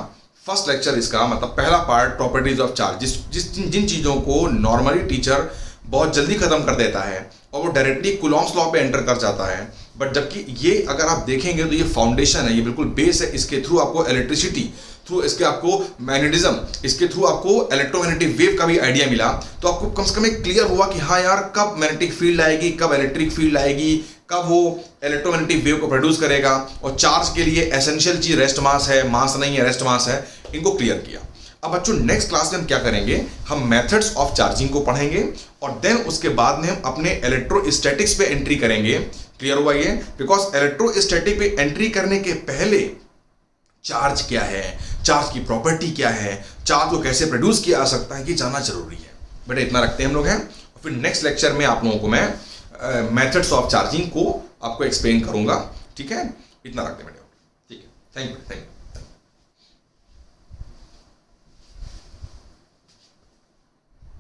फर्स्ट लेक्चर इसका, मतलब पहला पार्ट प्रॉपर्टीज ऑफ चार्ज, जिन चीजों को नॉर्मली टीचर बहुत जल्दी खत्म कर देता है और वो डायरेक्टली कूलॉम्स लॉ पे एंटर कर जाता है, बट जबकि ये अगर आप देखेंगे तो ये फाउंडेशन है, ये बिल्कुल बेस है। इसके थ्रू आपको इलेक्ट्रिसिटी, थ्रू इसके आपको मैग्नेटिज्म, इसके थ्रू आपको इलेक्ट्रोमैग्नेटिक वेव का भी आइडिया मिला, तो आपको कम से कम एक क्लियर हुआ कि हाँ यार, कब मैग्नेटिक फील्ड आएगी, कब इलेक्ट्रिक फील्ड आएगी, कब वो इलेक्ट्रोमैग्नेटिक वेव को प्रोड्यूस करेगा, और चार्ज के लिए एसेंशियल चीज रेस्ट मास है, मास नहीं है, रेस्ट मास है। इनको क्लियर किया। अब बच्चों नेक्स्ट क्लास में हम क्या करेंगे, हम मेथड्स ऑफ चार्जिंग को पढ़ेंगे और देन उसके बाद में हम अपने इलेक्ट्रोस्टैटिक्स पे एंट्री करेंगे। क्लियर हुआ ये? बिकॉज इलेक्ट्रोस्टैटिक पे एंट्री करने के पहले चार्ज क्या है, चार्ज की प्रॉपर्टी क्या है, चार्ज को कैसे प्रोड्यूस किया जा सकता है, ये जानना जरूरी है। बेटा इतना रखते हैं हम लोग हैं, और फिर नेक्स्ट लेक्चर में आप लोगों को मैं मेथड्स ऑफ चार्जिंग को आपको एक्सप्लेन करूंगा। ठीक है, इतना रखते हैं बेटा। ठीक है, थैंक यू।